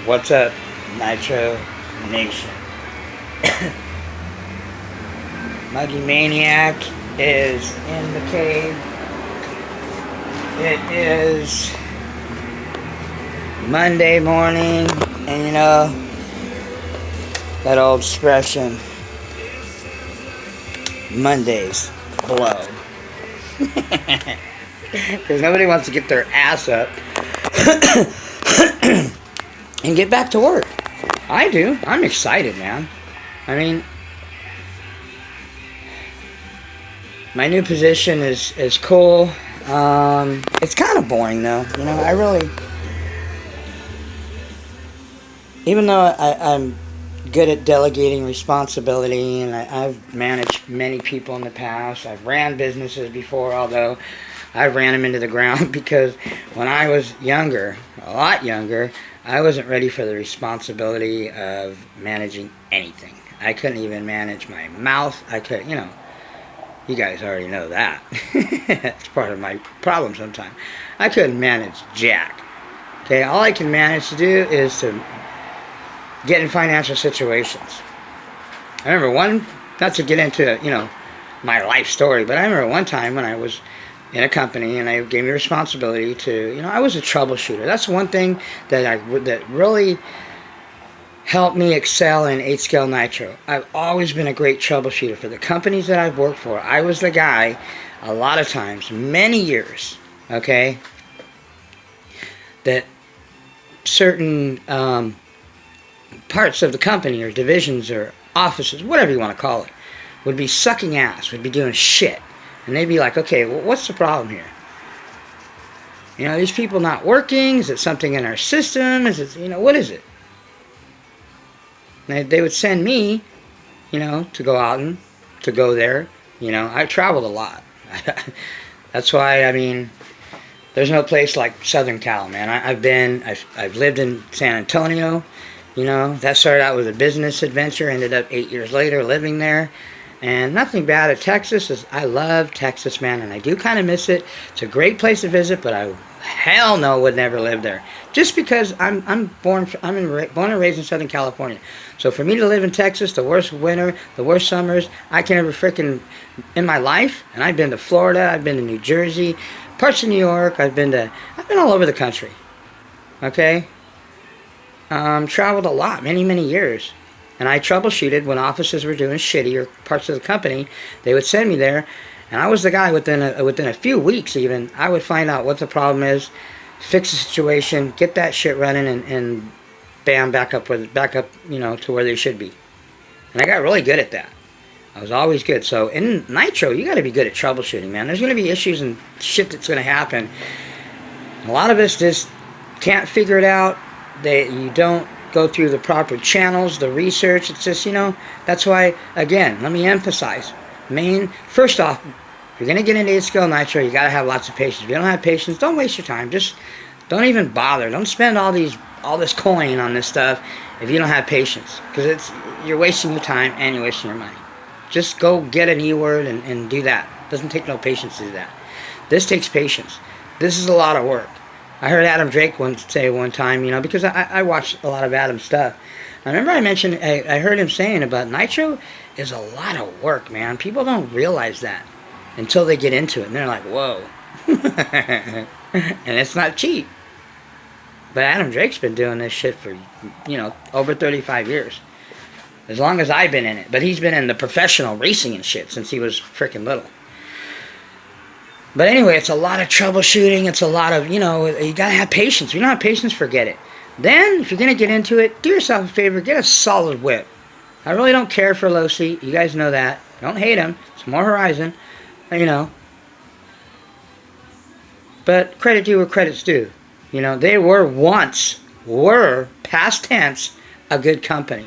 What's up, Nitro Nation? Muggy Maniac is in the cave. It is Monday morning, and you know that old expression, Mondays blow. Because nobody wants to get their ass up and get back to work. I do. I'm excited, man. I mean, my new position is cool. It's kind of boring, though. You know, I really... Even though I'm good at delegating responsibility, and I've managed many people in the past. I've ran businesses before, although I ran them into the ground because when I was younger, a lot younger, I wasn't ready for the responsibility of managing anything. I couldn't even manage my mouth. I could, you know, you guys already know that. It's part of my problem sometimes. I couldn't manage jack. Okay, all I can manage to do is to get in financial situations. I remember one, not to get into, you know, my life story, but I remember one time when I was in a company and they gave me responsibility to, you know, I was a troubleshooter. That's one thing that that really helped me excel in 8-scale nitro. I've always been a great troubleshooter for the companies that I've worked for. I was the guy, a lot of times, many years, okay, that certain parts of the company or divisions or offices, whatever you want to call it, would be sucking ass, would be doing shit. And they'd be like, okay, well, what's the problem here? You know, these people not working? Is it something in our system? Is it, you know, what is it? And they would send me, you know, to go out and to go there. You know, I traveled a lot. That's why, I mean, there's no place like Southern Cal, man. I've lived in San Antonio. You know, that started out with a business adventure, ended up 8 years later living there. And nothing bad at Texas. I love Texas, man, and I do kind of miss it. It's a great place to visit, but I hell no would never live there. Just because I'm born and raised in Southern California. So for me to live in Texas, the worst winter, the worst summers I can ever freaking in my life. And I've been to Florida, I've been to New Jersey, parts of New York. I've been all over the country. Okay. Traveled a lot, many years. And I troubleshooted when offices were doing shitty or parts of the company. They would send me there, and I was the guy within a few weeks even. I would find out what the problem is, fix the situation, get that shit running, and bam, back up, you know, to where they should be. And I got really good at that. I was always good. So in Nitro, you got to be good at troubleshooting, man. There's going to be issues and shit that's going to happen. A lot of us just can't figure it out. You don't go through the proper channels, the research. It's just, you know, that's why, again, let me emphasize. First off, if you're going to get into 8-scale nitro, you got to have lots of patience. If you don't have patience, don't waste your time. Just don't even bother. Don't spend all this coin on this stuff if you don't have patience. Because you're wasting your time and you're wasting your money. Just go get an E-word and do that. It doesn't take no patience to do that. This takes patience. This is a lot of work. I heard Adam Drake say one time, you know, because I watched a lot of Adam's stuff. I remember I heard him saying about Nitro is a lot of work, man. People don't realize that until they get into it. And they're like, whoa. And it's not cheap. But Adam Drake's been doing this shit for, you know, over 35 years. As long as I've been in it. But he's been in the professional racing and shit since he was freaking little. But anyway, it's a lot of troubleshooting. It's a lot of, you know, you got to have patience. If you don't have patience, forget it. Then, if you're going to get into it, do yourself a favor. Get a solid whip. I really don't care for low seat. You guys know that. Don't hate him. It's more Horizon. You know. But credit due where credit's due. You know, they were, past tense, a good company.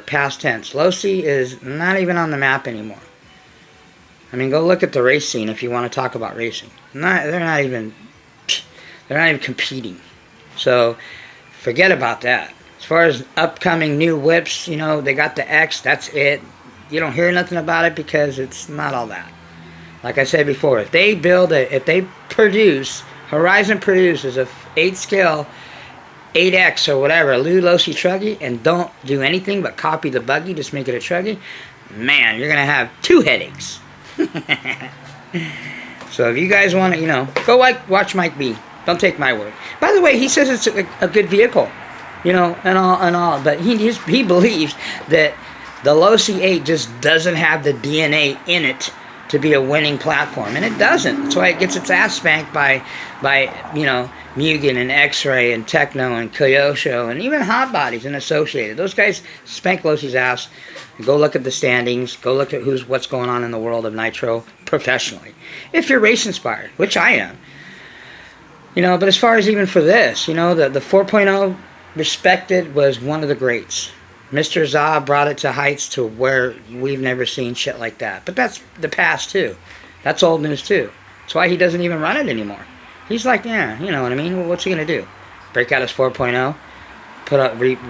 Past tense. Low seat is not even on the map anymore. I mean, go look at the race scene if you want to talk about racing. They're not even competing. So, forget about that. As far as upcoming new whips, you know, they got the X, that's it. You don't hear nothing about it because it's not all that. Like I said before, if they produce, Horizon produces a 8 scale 8X or whatever, a Low-C Truggy, and don't do anything but copy the buggy, just make it a Truggy, man, you're going to have 2 headaches. So if you guys want to, you know, go watch Mike B. Don't take my word. By the way, he says it's a good vehicle, you know, and all, but he believes that the Low-C 8 just doesn't have the DNA in it to be a winning platform, and it doesn't. That's why it gets its ass spanked by you know, Mugen and X-Ray and Techno and Kyosho and even Hot Bodies and Associated. Those guys spank Low-C's ass. Go look at the standings. Go look at what's going on in the world of Nitro professionally. If you're race inspired, which I am. You know, but as far as even for this, you know, the 4.0 respected was one of the greats. Mr. Za brought it to heights to where we've never seen shit like that. But that's the past too. That's old news too. That's why he doesn't even run it anymore. He's like, yeah, you know what I mean? Well, what's he going to do? Break out his 4.0?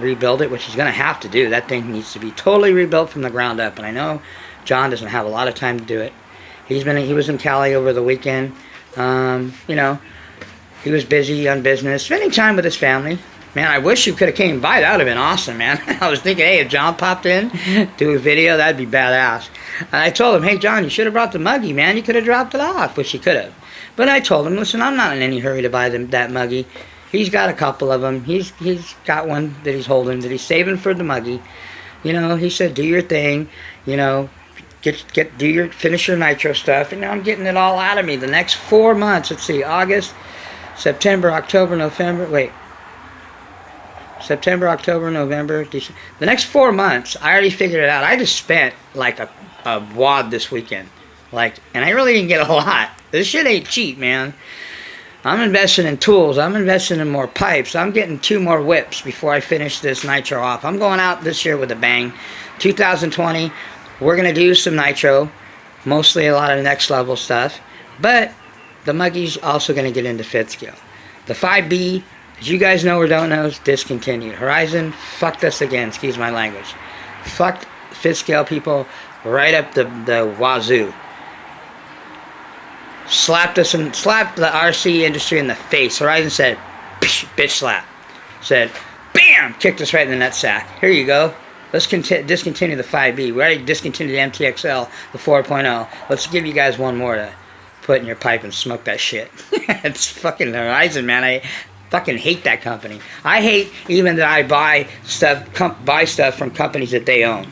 Rebuild it, which he's going to have to do. That thing needs to be totally rebuilt from the ground up. And I know John doesn't have a lot of time to do it. He was in Cali over the weekend. You know, he was busy on business, spending time with his family. Man, I wish you could have came by. That would have been awesome, man. I was thinking, hey, if John popped in, do a video, that'd be badass. And I told him, hey, John, you should have brought the muggy, man. You could have dropped it off, which he could have. But I told him, listen, I'm not in any hurry to buy that muggy. He's got a couple of them. He's got one that he's holding, that he's saving for the muggy. You know, he said, do your thing. You know, finish your Nitro stuff. And now I'm getting it all out of me. The next 4 months, let's see, August, September, October, November, September, October, November, December. The next 4 months, I already figured it out. I just spent like a wad this weekend. And I really didn't get a lot. This shit ain't cheap, man. I'm investing in tools. I'm investing in more pipes. I'm getting 2 more whips before I finish this Nitro off. I'm going out this year with a bang. 2020, we're going to do some Nitro. Mostly a lot of next level stuff. But the muggy's also going to get into 5th scale. The 5B, as you guys know or don't know, is discontinued. Horizon fucked us again, excuse my language. Fucked 5th scale people right up the wazoo. Slapped the RC industry in the face. Horizon said, bitch slap. Said, bam! Kicked us right in the nutsack. Here you go. Let's discontinue the 5B. We already discontinued the MTXL, the 4.0. Let's give you guys one more to put in your pipe and smoke that shit. It's fucking Horizon, man. I fucking hate that company. I hate even that I buy stuff from companies that they own.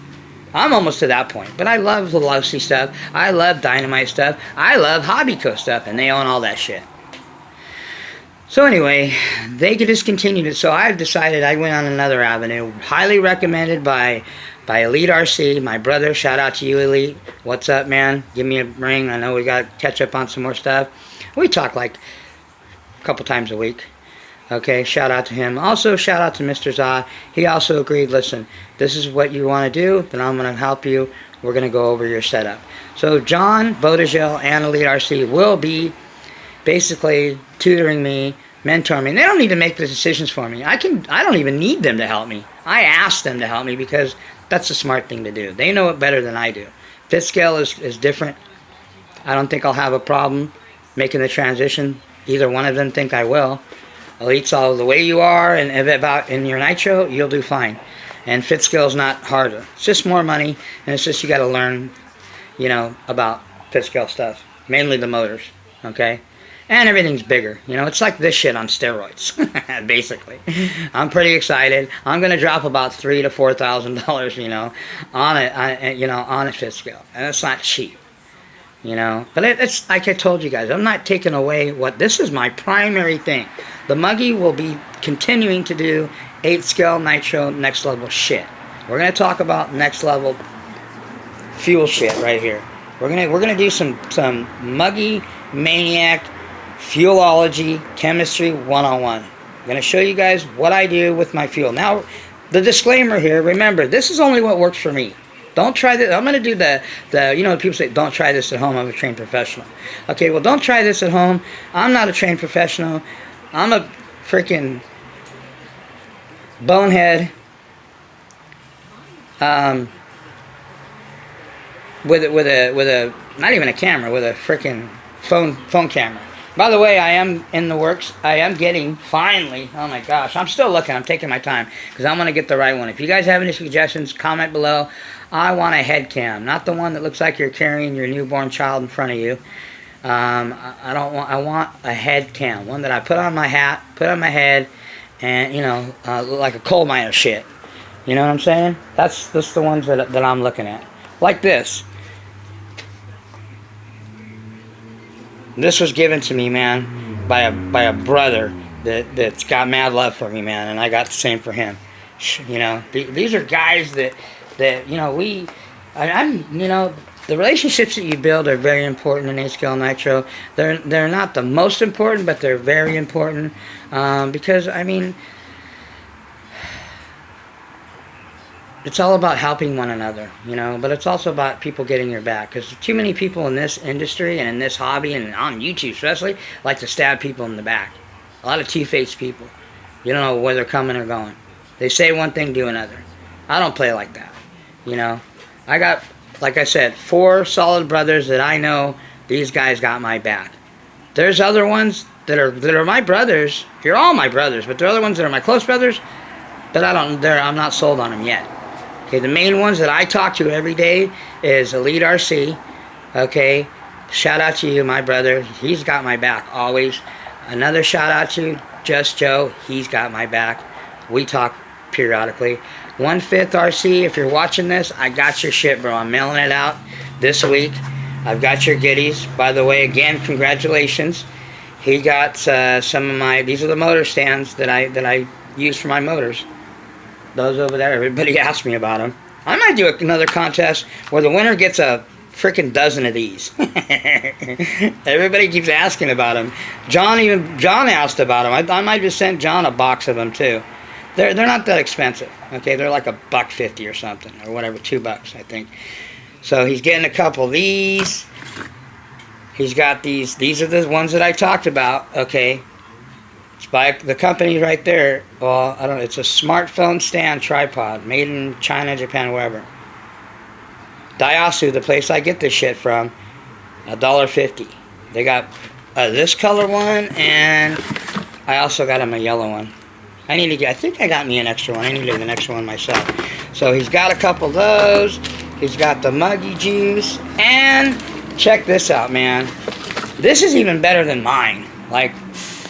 I'm almost to that point. But I love the Low-C stuff. I love Dynamite stuff. I love Hobbyco stuff. And they own all that shit. So anyway, they discontinued it. So I've decided I went on another avenue. Highly recommended by Elite RC. My brother, shout out to you, Elite. What's up, man? Give me a ring. I know we got to catch up on some more stuff. We talk like a couple times a week. Okay, shout out to him. Also, shout out to Mr. Za. He also agreed, listen, this is what you want to do, then I'm going to help you. We're going to go over your setup. So John, Bodagel, and Elite RC will be basically tutoring me, mentoring me. They don't need to make the decisions for me. I don't even need them to help me. I ask them to help me because that's a smart thing to do. They know it better than I do. 5th scale is different. I don't think I'll have a problem making the transition. Either one of them think I will. Elite's all the way you are and about in your Nitro, you'll do fine. And 5th scale is not harder. It's just more money, and it's just you got to learn, you know, about 5th scale stuff. Mainly the motors, okay? And everything's bigger. You know, it's like this shit on steroids, basically. I'm pretty excited. I'm going to drop about $3,000 to $4,000, you know, on a 5th scale. And it's not cheap. You know, but it's like I told you guys, I'm not taking away this is my primary thing. The muggy will be continuing to do 8th scale Nitro next level shit. We're gonna talk about next level fuel shit right here. We're gonna do some muggy maniac fuelology chemistry 101. I'm gonna show you guys what I do with my fuel. Now, the disclaimer here. Remember, this is only what works for me. Don't try this. I'm going to do you know, people say, don't try this at home. I'm a trained professional. Okay, well, don't try this at home. I'm not a trained professional. I'm a freaking bonehead. With a not even a camera, with a freaking phone camera. By the way, I am in the works. I am getting, finally, oh my gosh, I'm still looking. I'm taking my time because I want to get the right one. If you guys have any suggestions, comment below. I want a head cam, not the one that looks like you're carrying your newborn child in front of you. I want a head cam, one that I put on my hat, put on my head, and, you know, look like a coal miner shit. You know what I'm saying? That's the ones that I'm looking at. Like this. This was given to me, man, by a brother that's got mad love for me, man, and I got the same for him. You know, these are guys that you know, I'm you know, the relationships that you build are very important in HCl Nitro. They're not the most important, but they're very important because, I mean, it's all about helping one another, you know, but it's also about people getting your back, because too many people in this industry and in this hobby and on YouTube especially like to stab people in the back. A lot of two-faced people. You don't know where they're coming or going. They say one thing, do another. I don't play like that, you know. I got, like I said, 4 solid brothers that I know these guys got my back. There's other ones that are my brothers. You're all my brothers, but there are other ones that are my close brothers that I'm not sold on them yet. Okay, the main ones that I talk to every day is Elite RC. Okay, shout out to you, my brother. He's got my back always. Another shout out to Just Joe. He's got my back. We talk periodically. 1/5 RC, if you're watching this, I got your shit, bro. I'm mailing it out this week. I've got your goodies. By the way, again, congratulations. He got some of my, these are the motor stands that I use for my motors. Those over there, everybody asked me about them. I might do another contest where the winner gets a freaking dozen of these. Everybody keeps asking about them. John asked about them. I might just send John a box of them too. They're not that expensive. Okay, they're like $1.50 or something, or whatever, $2 I think. So he's getting a couple of these. He's got these. These are the ones that I talked about. Okay. It's by the company right there. Well, I don't know. It's a smartphone stand tripod made in China, Japan, wherever. Daihatsu, the place I get this shit from, $1.50. They got this color one, and I also got him a yellow one. I think I got me an extra one. I need to get an extra one myself. So he's got a couple of those. He's got the muggy juice, and check this out, man. This is even better than mine. Like,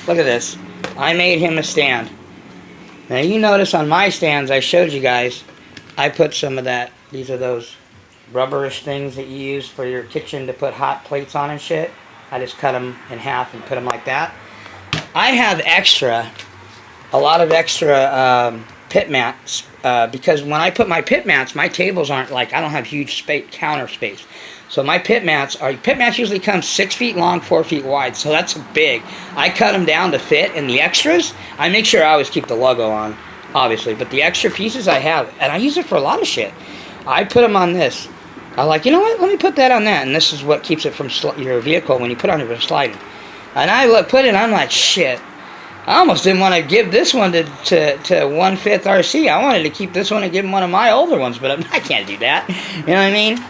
look at this. I made him a stand. Now you notice on my stands I showed you guys, I put some of that, these are those rubberish things that you use for your kitchen to put hot plates on and shit. I just cut them in half and put them like that. I have a lot of extra pit mats because when I put my pit mats, my tables aren't like, I don't have huge counter space. So my pit mats usually come 6 feet long, 4 feet wide, so that's big. I cut them down to fit, and the extras, I make sure I always keep the logo on, obviously, but the extra pieces I have, and I use it for a lot of shit. I put them on this. I'm like, you know what, let me put that on that, and this is what keeps it from your vehicle when you put on it for sliding. And I put it, and I'm like, shit. I almost didn't want to give this one to 1/5 RC. I wanted to keep this one and give him one of my older ones, but I can't do that. You know what I mean?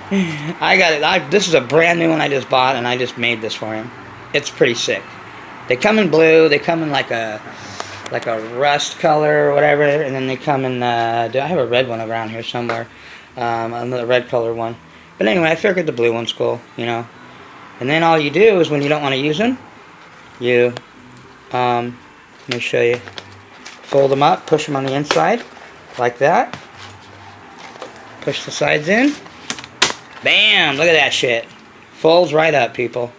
I got it. This is a brand new one I just bought, and I just made this for him. It's pretty sick. They come in blue. They come in like a rust color or whatever, and then they come in. Do I have a red one around here somewhere? Another red color one. But anyway, I figured the blue one's cool, you know. And then all you do is when you don't want to use them, you let me show you. Fold them up, push them on the inside, like that. Push the sides in. Bam! Look at that shit. Folds right up, people.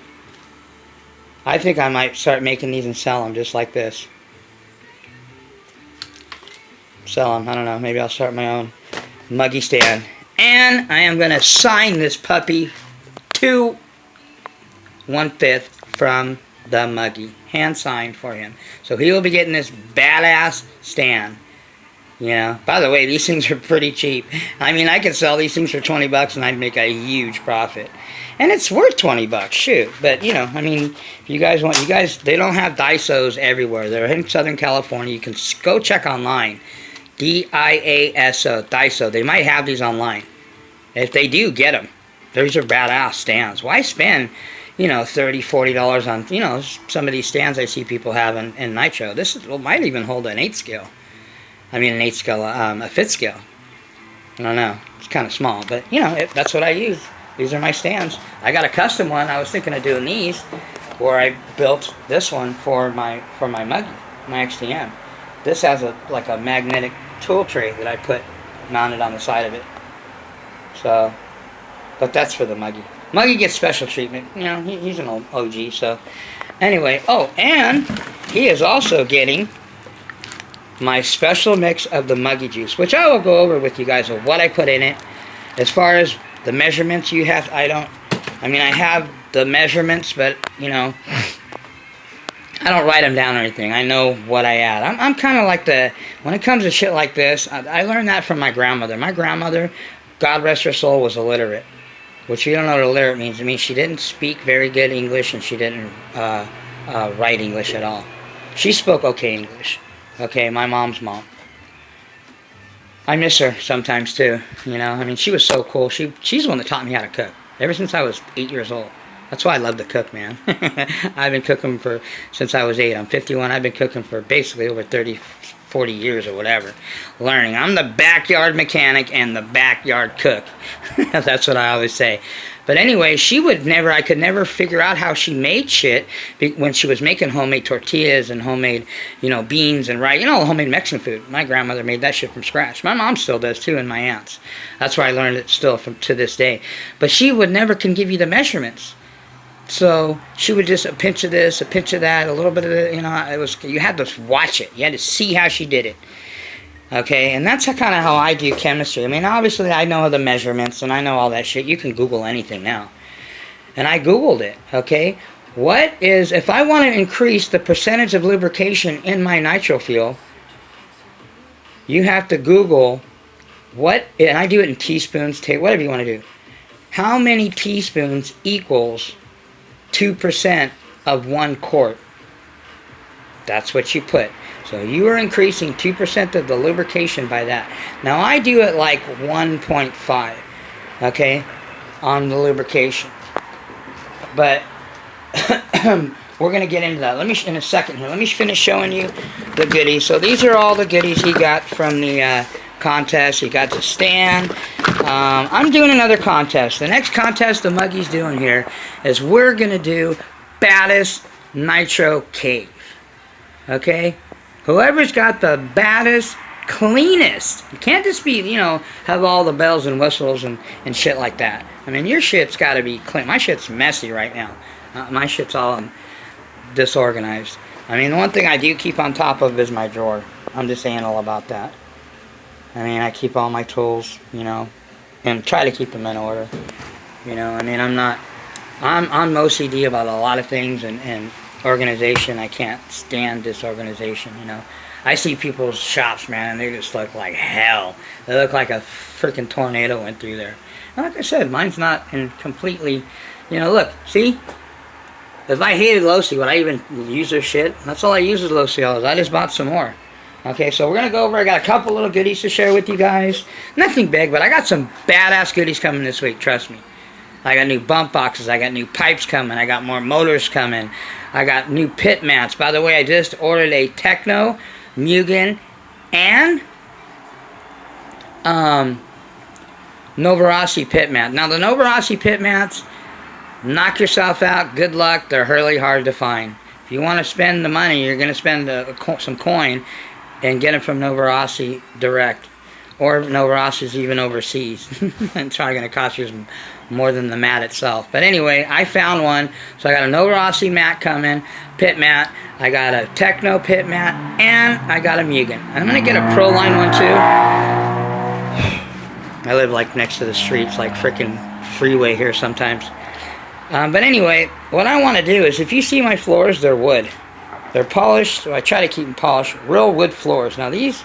I think I might start making these and sell them just like this. Sell them, I don't know. Maybe I'll start my own muggy stand. And I am going to sign this puppy to 1/5 from the muggy. Hand signed for him. So he will be getting this badass stand. You know, by the way, these things are pretty cheap. I mean, I could sell these things for 20 bucks and I'd make a huge profit. And it's worth 20 bucks, shoot. But, you know, I mean, if you guys want, they don't have Daisos everywhere. They're in Southern California. You can go check online. D-I-A-S-O, Daiso. They might have these online. If they do, get them. These are badass stands. Why spend, you know, $30, $40 on, you know, some of these stands I see people have in nitro. This is, well, might even hold an 8 scale. I mean, an 8 scale, a 5th scale. I don't know. It's kind of small, but, you know, that's what I use. These are my stands. I got a custom one. I was thinking of doing these, where I built this one for my muggy, my XTM. This has like a magnetic tool tray that I put mounted on the side of it. So, but that's for the muggy. Muggy gets special treatment. You know, he's an old OG. So, anyway. Oh, and he is also getting my special mix of the muggy juice, which I will go over with you guys of what I put in it. As far as the measurements you have, I mean, I have the measurements, but, you know, I don't write them down or anything. I know what I add. I'm kind of like when it comes to shit like this, I learned that from my grandmother. My grandmother, God rest her soul, was illiterate. Which you don't know what illiterate means. It means she didn't speak very good English, and she didn't write English at all. She spoke okay English. Okay, my mom's mom. I miss her sometimes too, you know. I mean, she was so cool. She's the one that taught me how to cook. Ever since I was 8 years old. That's why I love to cook, man. I've been cooking since I was 8. I'm 51. I've been cooking for basically over 30, 40 years or whatever. Learning. I'm the backyard mechanic and the backyard cook. That's what I always say. But anyway, I could never figure out how she made shit when she was making homemade tortillas and homemade, you know, beans and rice. You know, homemade Mexican food. My grandmother made that shit from scratch. My mom still does too, and my aunts. That's where I learned it still to this day. But she can give you the measurements. So she would just a pinch of this, a pinch of that, a little bit of it, you know, you had to watch it. You had to see how she did it. Okay, and that's kind of how I do chemistry. I mean, obviously I know the measurements and I know all that shit. You can Google anything now. And I Googled it, okay? If I want to increase the percentage of lubrication in my nitro fuel, you have to Google and I do it in teaspoons, whatever you want to do. How many teaspoons equals 2% of 1 quart? That's what you put. So you are increasing 2% of the lubrication by that. Now I do it like 1.5, okay, on the lubrication. But we're going to get into that. In a second here. Let me finish showing you the goodies. So these are all the goodies he got from the contest. He got the stand. I'm doing another contest. The next contest the Muggy's doing here is we're going to do baddest nitro cave. Okay? Whoever's got the baddest, cleanest. You can't just be, you know, have all the bells and whistles and shit like that. I mean, your shit's got to be clean. My shit's messy right now. My shit's all disorganized. I mean, the one thing I do keep on top of is my drawer. I'm just anal about that. I mean, I keep all my tools, you know, and try to keep them in order. You know, I mean, I'm OCD about a lot of things and organization. I can't stand disorganization, you know. I see people's shops, man, and they just look like hell. They look like a freaking tornado went through there. And like I said, mine's not in completely, you know, look, see? If I hated Losi, would I even use their shit? That's all I use is Losi. I just bought some more. Okay, so we're going to go over. I got a couple little goodies to share with you guys. Nothing big, but I got some badass goodies coming this week, trust me. I got new bump boxes. I got new pipes coming. I got more motors coming. I got new pit mats. By the way, I just ordered a Techno, Mugen, and Novarasi pit mat. Now, the Novarasi pit mats, knock yourself out. Good luck. They're really hard to find. If you want to spend the money, you're going to spend some coin and get them from Novarasi direct. Or Novarasi's even overseas. It's probably going to cost you more than the mat itself. But anyway, I found one. So I got a Novarasi mat coming, pit mat. I got a Techno pit mat, and I got a Mugen. I'm going to get a Proline one too. I live like next to the streets, like freaking freeway here sometimes. But anyway, what I want to do is, if you see my floors, they're wood. They're polished, so I try to keep them polished. Real wood floors. Now these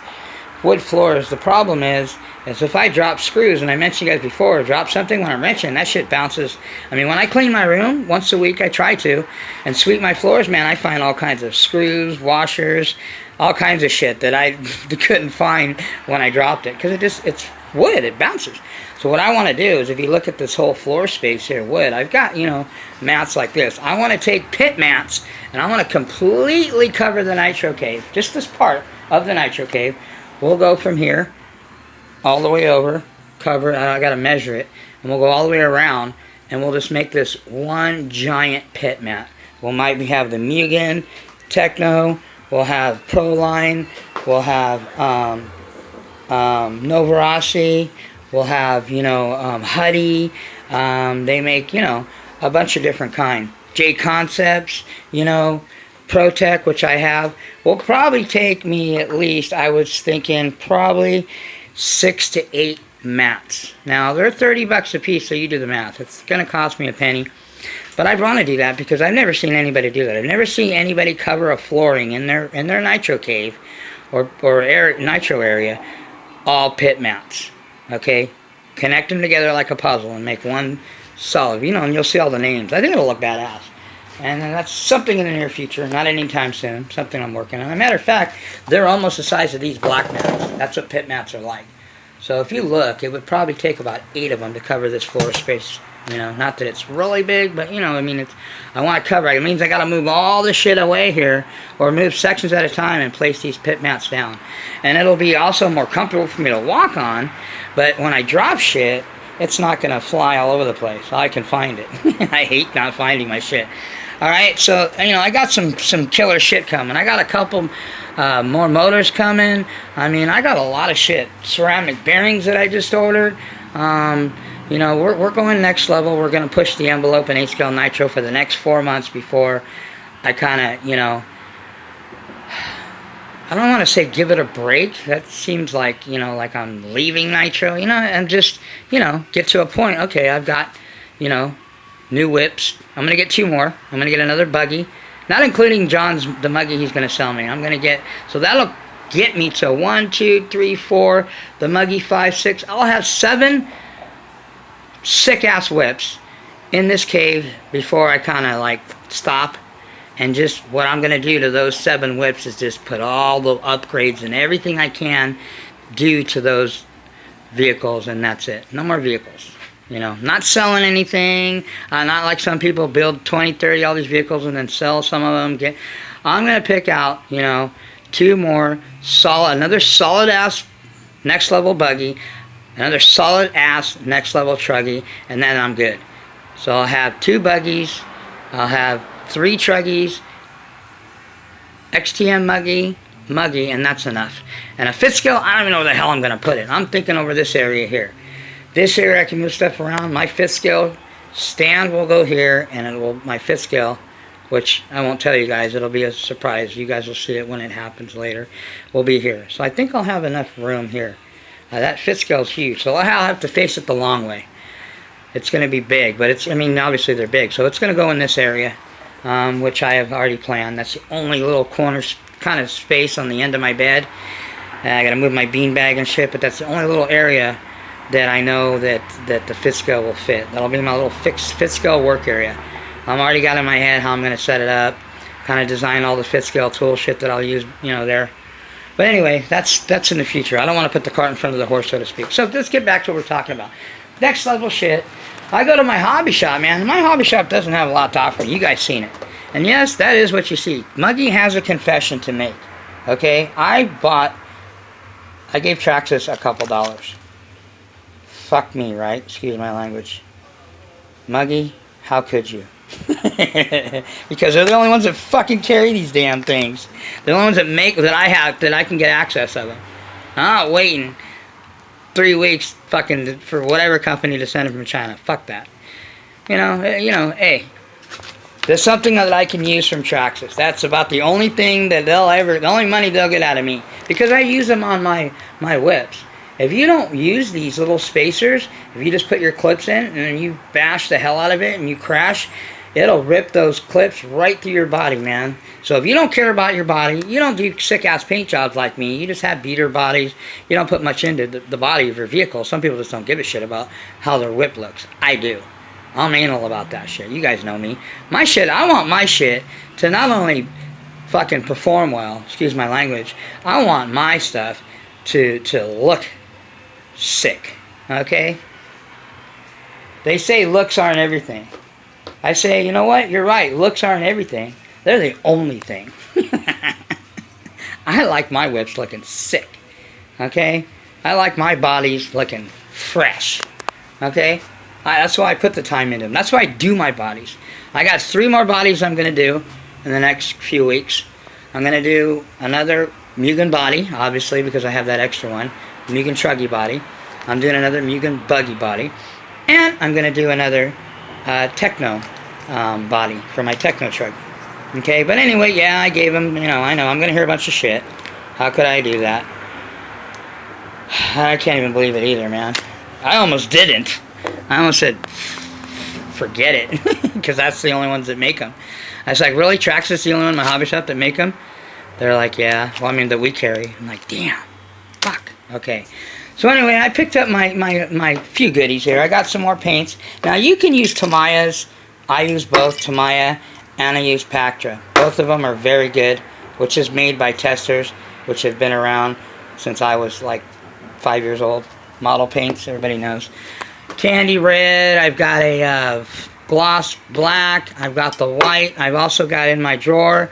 wood floors, the problem is if I drop screws, and I mentioned you guys before, drop something when I'm wrenching, that shit bounces. I mean, when I clean my room, once a week I try to, and sweep my floors, man, I find all kinds of screws, washers, all kinds of shit that I couldn't find when I dropped it. Because wood, it bounces. So what I want to do is, if you look at this whole floor space here, wood, I've got, you know, mats like this. I want to take pit mats, and I want to completely cover the nitro cave, just this part of the nitro cave. We'll go from here all the way over, cover it, I got to measure it, and we'll go all the way around, and we'll just make this one giant pit mat. We'll might have the Mugen, Techno, we'll have Proline, we'll have Novarasi, we'll have, you know, Huddy, they make, you know, a bunch of different kind. J Concepts, you know, ProTech, which I have, will probably take me at least, I was thinking, probably 6 to 8 mats. Now, they're $30 a piece, so you do the math. It's going to cost me a penny. But I'd want to do that because I've never seen anybody do that. I've never seen anybody cover a flooring in their nitro cave or nitro area, all pit mats. Okay? Connect them together like a puzzle and make one solid. You know, and you'll see all the names. I think it'll look badass. And that's something in the near future, not anytime soon. Something I'm working on. As a matter of fact, they're almost the size of these black mats. That's what pit mats are like. So if you look, it would probably take about 8 of them to cover this floor space. You know, not that it's really big, but, you know, I mean, it's, I want to cover it. It means I got to move all the shit away here, or move sections at a time and place these pit mats down. And it'll be also more comfortable for me to walk on, but when I drop shit, it's not going to fly all over the place. I can find it. I hate not finding my shit. Alright, so, you know, I got some killer shit coming. I got a couple more motors coming. I mean, I got a lot of shit. Ceramic bearings that I just ordered. You know, we're going next level. We're going to push the envelope in 8-scale nitro for the next 4 months before I kind of, you know, I don't want to say give it a break. That seems like, you know, like I'm leaving nitro, you know, and just, you know, get to a point. Okay, I've got, you know, new whips. I'm going to get 2 more. I'm going to get another buggy. Not including John's, the muggy he's going to sell me. I'm going to get, so that'll get me to 1, 2, 3, 4, the muggy 5, 6. I'll have 7 sick-ass whips in this cave before I kind of like stop. And just what I'm going to do to those 7 whips is just put all the upgrades and everything I can do to those vehicles, and that's it. No more vehicles. You know, not selling anything, not like some people build 20, 30, all these vehicles and then sell some of them. I'm going to pick out, you know, 2 more solid, another solid ass next level buggy, another solid ass next level truggy, and then I'm good. So I'll have 2 buggies, I'll have 3 truggies, XTM muggy, and that's enough. And a 5th scale, I don't even know where the hell I'm going to put it. I'm thinking over this area here. This area I can move stuff around. My 5th scale stand will go here, and it will, my 5th scale, which I won't tell you guys, it'll be a surprise. You guys will see it when it happens later, will be here. So I think I'll have enough room here. That 5th scale is huge, so I'll have to face it the long way. It's going to be big, but it's, I mean, obviously they're big. So it's going to go in this area, which I have already planned. That's the only little corner kind of space on the end of my bed. I got to move my beanbag and shit, but that's the only little area that I know that the 5th scale will fit. That'll be my little 5th scale work area. I'm already got in my head how I'm going to set it up, kind of design all the 5th scale tool shit that I'll use, you know, there. But anyway, that's in the future. I don't want to put the cart in front of the horse, so to speak. So let's get back to what we're talking about. Next level shit. I go to my hobby shop, man. My hobby shop doesn't have a lot to offer. You guys seen it. And yes, that is what you see. Muggy has a confession to make. Okay? I gave Traxxas a couple dollars. Fuck me, right? Excuse my language. Muggy, how could you? Because they're the only ones that fucking carry these damn things. They're the only ones that make, that I can get access of them. I'm not waiting 3 weeks fucking for whatever company to send them from China. Fuck that. You know, hey, there's something that I can use from Traxxas. That's about the only thing that the only money they'll get out of me, because I use them on my whips. If you don't use these little spacers, if you just put your clips in and then you bash the hell out of it and you crash, it'll rip those clips right through your body, man. So if you don't care about your body, you don't do sick-ass paint jobs like me, you just have beater bodies, you don't put much into the body of your vehicle. Some people just don't give a shit about how their whip looks. I do. I'm anal about that shit. You guys know me. My shit, I want my shit to not only fucking perform well, excuse my language, I want my stuff to look sick. Okay? They say looks aren't everything. I say, you know what? You're right. Looks aren't everything. They're the only thing. I like my whips looking sick. Okay? I like my bodies looking fresh. Okay? That's why I put the time into them. That's why I do my bodies. I got 3 more bodies I'm going to do in the next few weeks. I'm going to do another Mugen body, obviously, because I have that extra one. Mugen Truggy body. I'm doing another Mugen Buggy body. And I'm going to do another Techno body for my Techno truck. Okay, but anyway, yeah, I gave him, you know, I know, I'm going to hear a bunch of shit. How could I do that? I can't even believe it either, man. I almost didn't. I almost said, forget it, because that's the only ones that make them. I was like, really? Traxxas the only one in my hobby shop that make them? They're like, yeah. Well, I mean, that we carry. I'm like, damn. Fuck. Okay. So anyway, I picked up my few goodies here. I got some more paints. Now, you can use Tamiya's. I use both Tamiya and I use Pactra. Both of them are very good, which is made by testers, which have been around since I was like 5 years old. Model paints, everybody knows. Candy red. I've got a gloss black. I've got the white. I've also got in my drawer,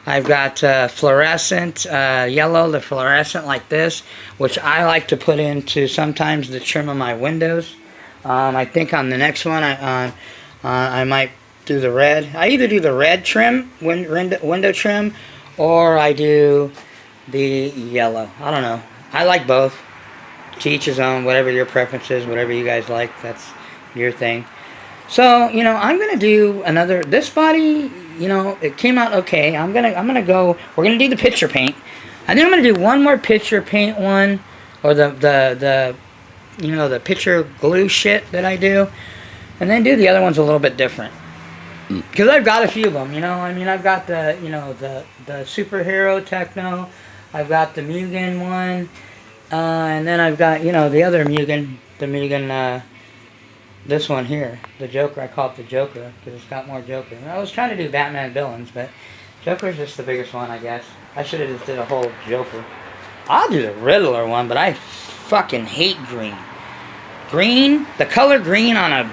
I've got fluorescent yellow, the fluorescent like this, which I like to put into sometimes the trim of my windows. I think on the next one I might do the red. I either do the red trim, window trim, or I do the yellow. I don't know. I like both. To each his own, whatever your preference is, whatever you guys like, that's your thing. So, you know, I'm gonna do another, this body, you know, it came out okay. I'm gonna go, we're gonna do the picture paint. I think I'm gonna do one more picture paint one, or the you know, the picture glue shit that I do, and then do the other ones a little bit different. Because I've got a few of them, you know, I mean, I've got the, you know, the superhero techno, I've got the Mugen one, and then I've got, you know, the other Mugen, the Mugen, this one here, the Joker. I call it the Joker because it's got more Joker. And I was trying to do Batman villains, but Joker's just the biggest one, I guess. I should have just did a whole Joker. I'll do the Riddler one, but I fucking hate green. Green, the color green on a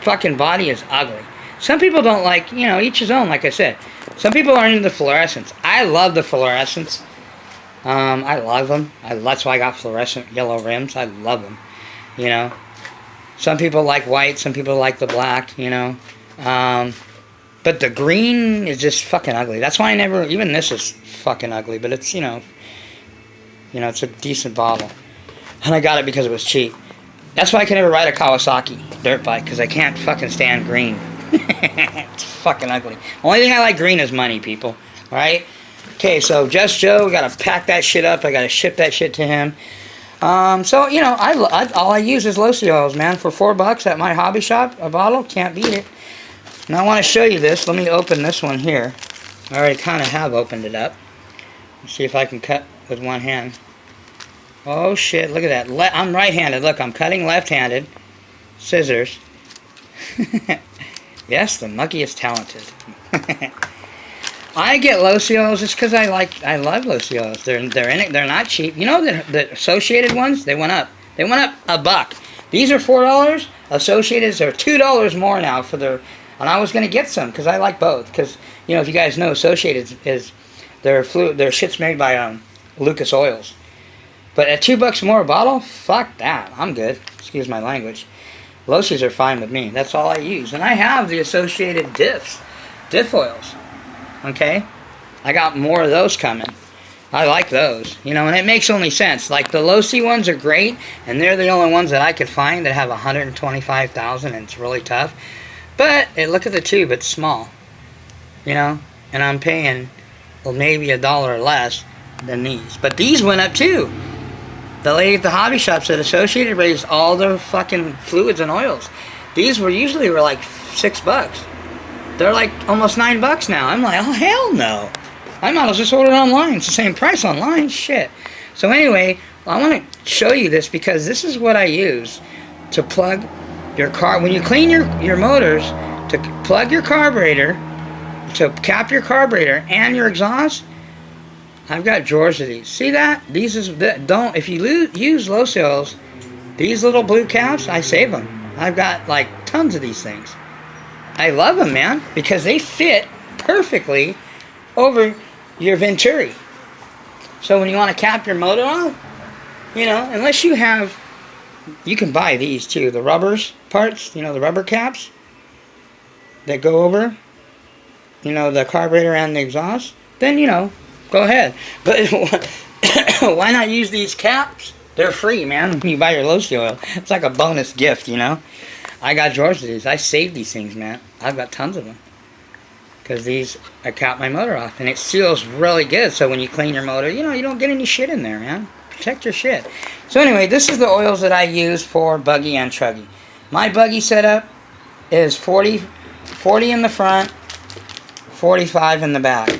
fucking body is ugly. Some people don't like, you know, each his own, like I said. Some people aren't into the fluorescents. I love the fluorescents. I love them. That's why I got fluorescent yellow rims. I love them, you know. Some people like white, some people like the black, you know. But the green is just fucking ugly. That's why I never, even this is fucking ugly, but it's, you know, it's a decent bottle. And I got it because it was cheap. That's why I can never ride a Kawasaki dirt bike, because I can't fucking stand green. It's fucking ugly. Only thing I like green is money, people. Alright? Okay, so Just Joe, gotta pack that shit up. I gotta ship that shit to him. So, you know, all I use is Losi oils, man. For $4 at my hobby shop, a bottle, can't beat it. And I want to show you this. Let me open this one here. I already kind of have opened it up. Let's see if I can cut with one hand. Oh, shit, look at that. I'm right-handed. Look, I'm cutting left-handed. Scissors. Yes, the muggy is talented. I get Losi oils just because I love Losi oils. They're in it. They're not cheap. You know the Associated ones? They went up. They went up $1. These are $4. Associateds are $2 more now for their. And I was gonna get some because I like both. Because you know, if you guys know, Associated is their shit's made by Lucas Oils. But at $2 more a bottle, fuck that. I'm good. Excuse my language. Losis are fine with me. That's all I use. And I have the Associated diff oils. Okay? I got more of those coming. I like those. You know, and it makes only sense. Like, the Losi ones are great, and they're the only ones that I could find that have 125,000, and it's really tough. But, look at the tube, it's small. You know? And I'm paying, well, maybe $1 less than these. But these went up, too. The lady at the hobby shop said Associated raised all their fucking fluids and oils. These usually were like $6. They're like almost $9 now. I'm like, oh, hell no. I might as well just order it online. It's the same price online. Shit. So anyway, I want to show you this because this is what I use to plug your car. When you clean your motors, to plug your carburetor, to cap your carburetor and your exhaust, I've got drawers of these. See that? These is don't. If you use Losi oils, These little blue caps, I save them. I've got like tons of these things. I love them, man, because they fit perfectly over your Venturi. So when you want to cap your motor on, you know, unless you have, you can buy these too, the rubbers parts, you know, the rubber caps that go over, you know, the carburetor and the exhaust, then, you know, go ahead. But why not use these caps? They're free, man, when you buy your low-C oil. It's like a bonus gift, you know. I got drawers of these. I saved these things, man. I've got tons of them. Because these, I cap my motor off. And it seals really good. So when you clean your motor, you know, you don't get any shit in there, man. Protect your shit. So anyway, this is the oils that I use for buggy and truggy. My buggy setup is 40 in the front, 45 in the back.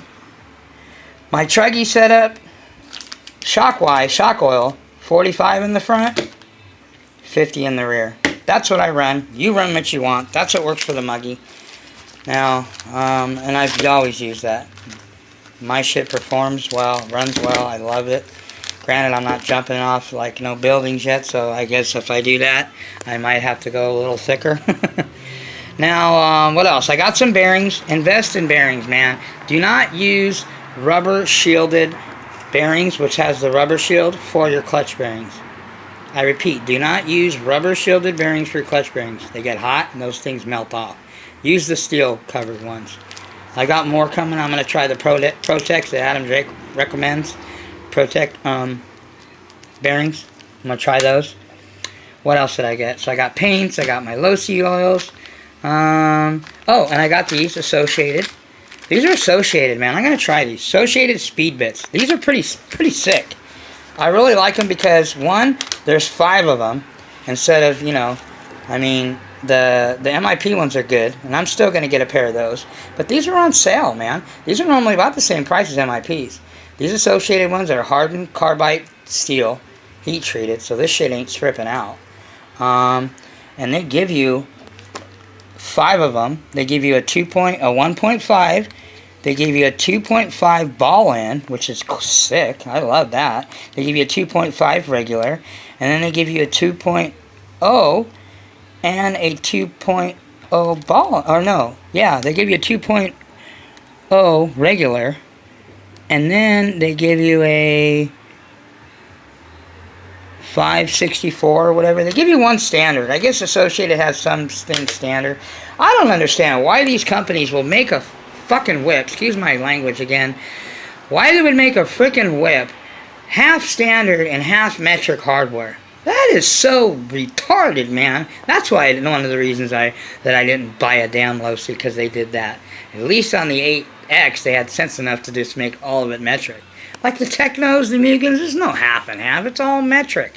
My truggy setup, shock-wise, shock oil, 45 in the front, 50 in the rear. That's what I run. You run what you want. That's what works for the muggy. Now, and I've always used that. My shit performs well, runs well. I love it. Granted, I'm not jumping off like no buildings yet, so I guess if I do that, I might have to go a little thicker. Now, what else? I got some bearings. Invest in bearings, man. Do not use rubber shielded bearings, which has the rubber shield, for your clutch bearings. I repeat, do not use rubber shielded bearings for your clutch bearings. They get hot and those things melt off. Use the steel covered ones. I got more coming. I'm going to try the Protex that Adam Drake recommends. Protect bearings. I'm going to try those. What else did I get? So I got paints. I got my low-C oils. Oh, and I got these Associated. These are Associated, man. I'm going to try these. Associated speed bits. These are pretty sick. I really like them because, one, there's 5 of them instead of, you know, I mean, the MIP ones are good, and I'm still going to get a pair of those. But these are on sale, man. These are normally about the same price as MIPs. These Associated ones are hardened carbide steel, heat treated, so this shit ain't stripping out. And they give you 5 of them. They give you a 1.5. They give you a 2.5 ball end, which is sick. I love that. They give you a 2.5 regular, and then they give you a 2.0 and a 2.0 ball. Or no, yeah, they give you a 2.0 regular, and then they give you a 564 or whatever. They give you one standard. I guess Associated has some things standard. I don't understand why these companies will make a fucking whip, excuse my language again, why they would make a freaking whip half standard and half metric hardware. That is so retarded, man. That's why one of the reasons that I didn't buy a damn low-C, because they did that. At least on the 8X, they had sense enough to just make all of it metric. Like the Technos, the Mugans, there's no half and half. It's all metric.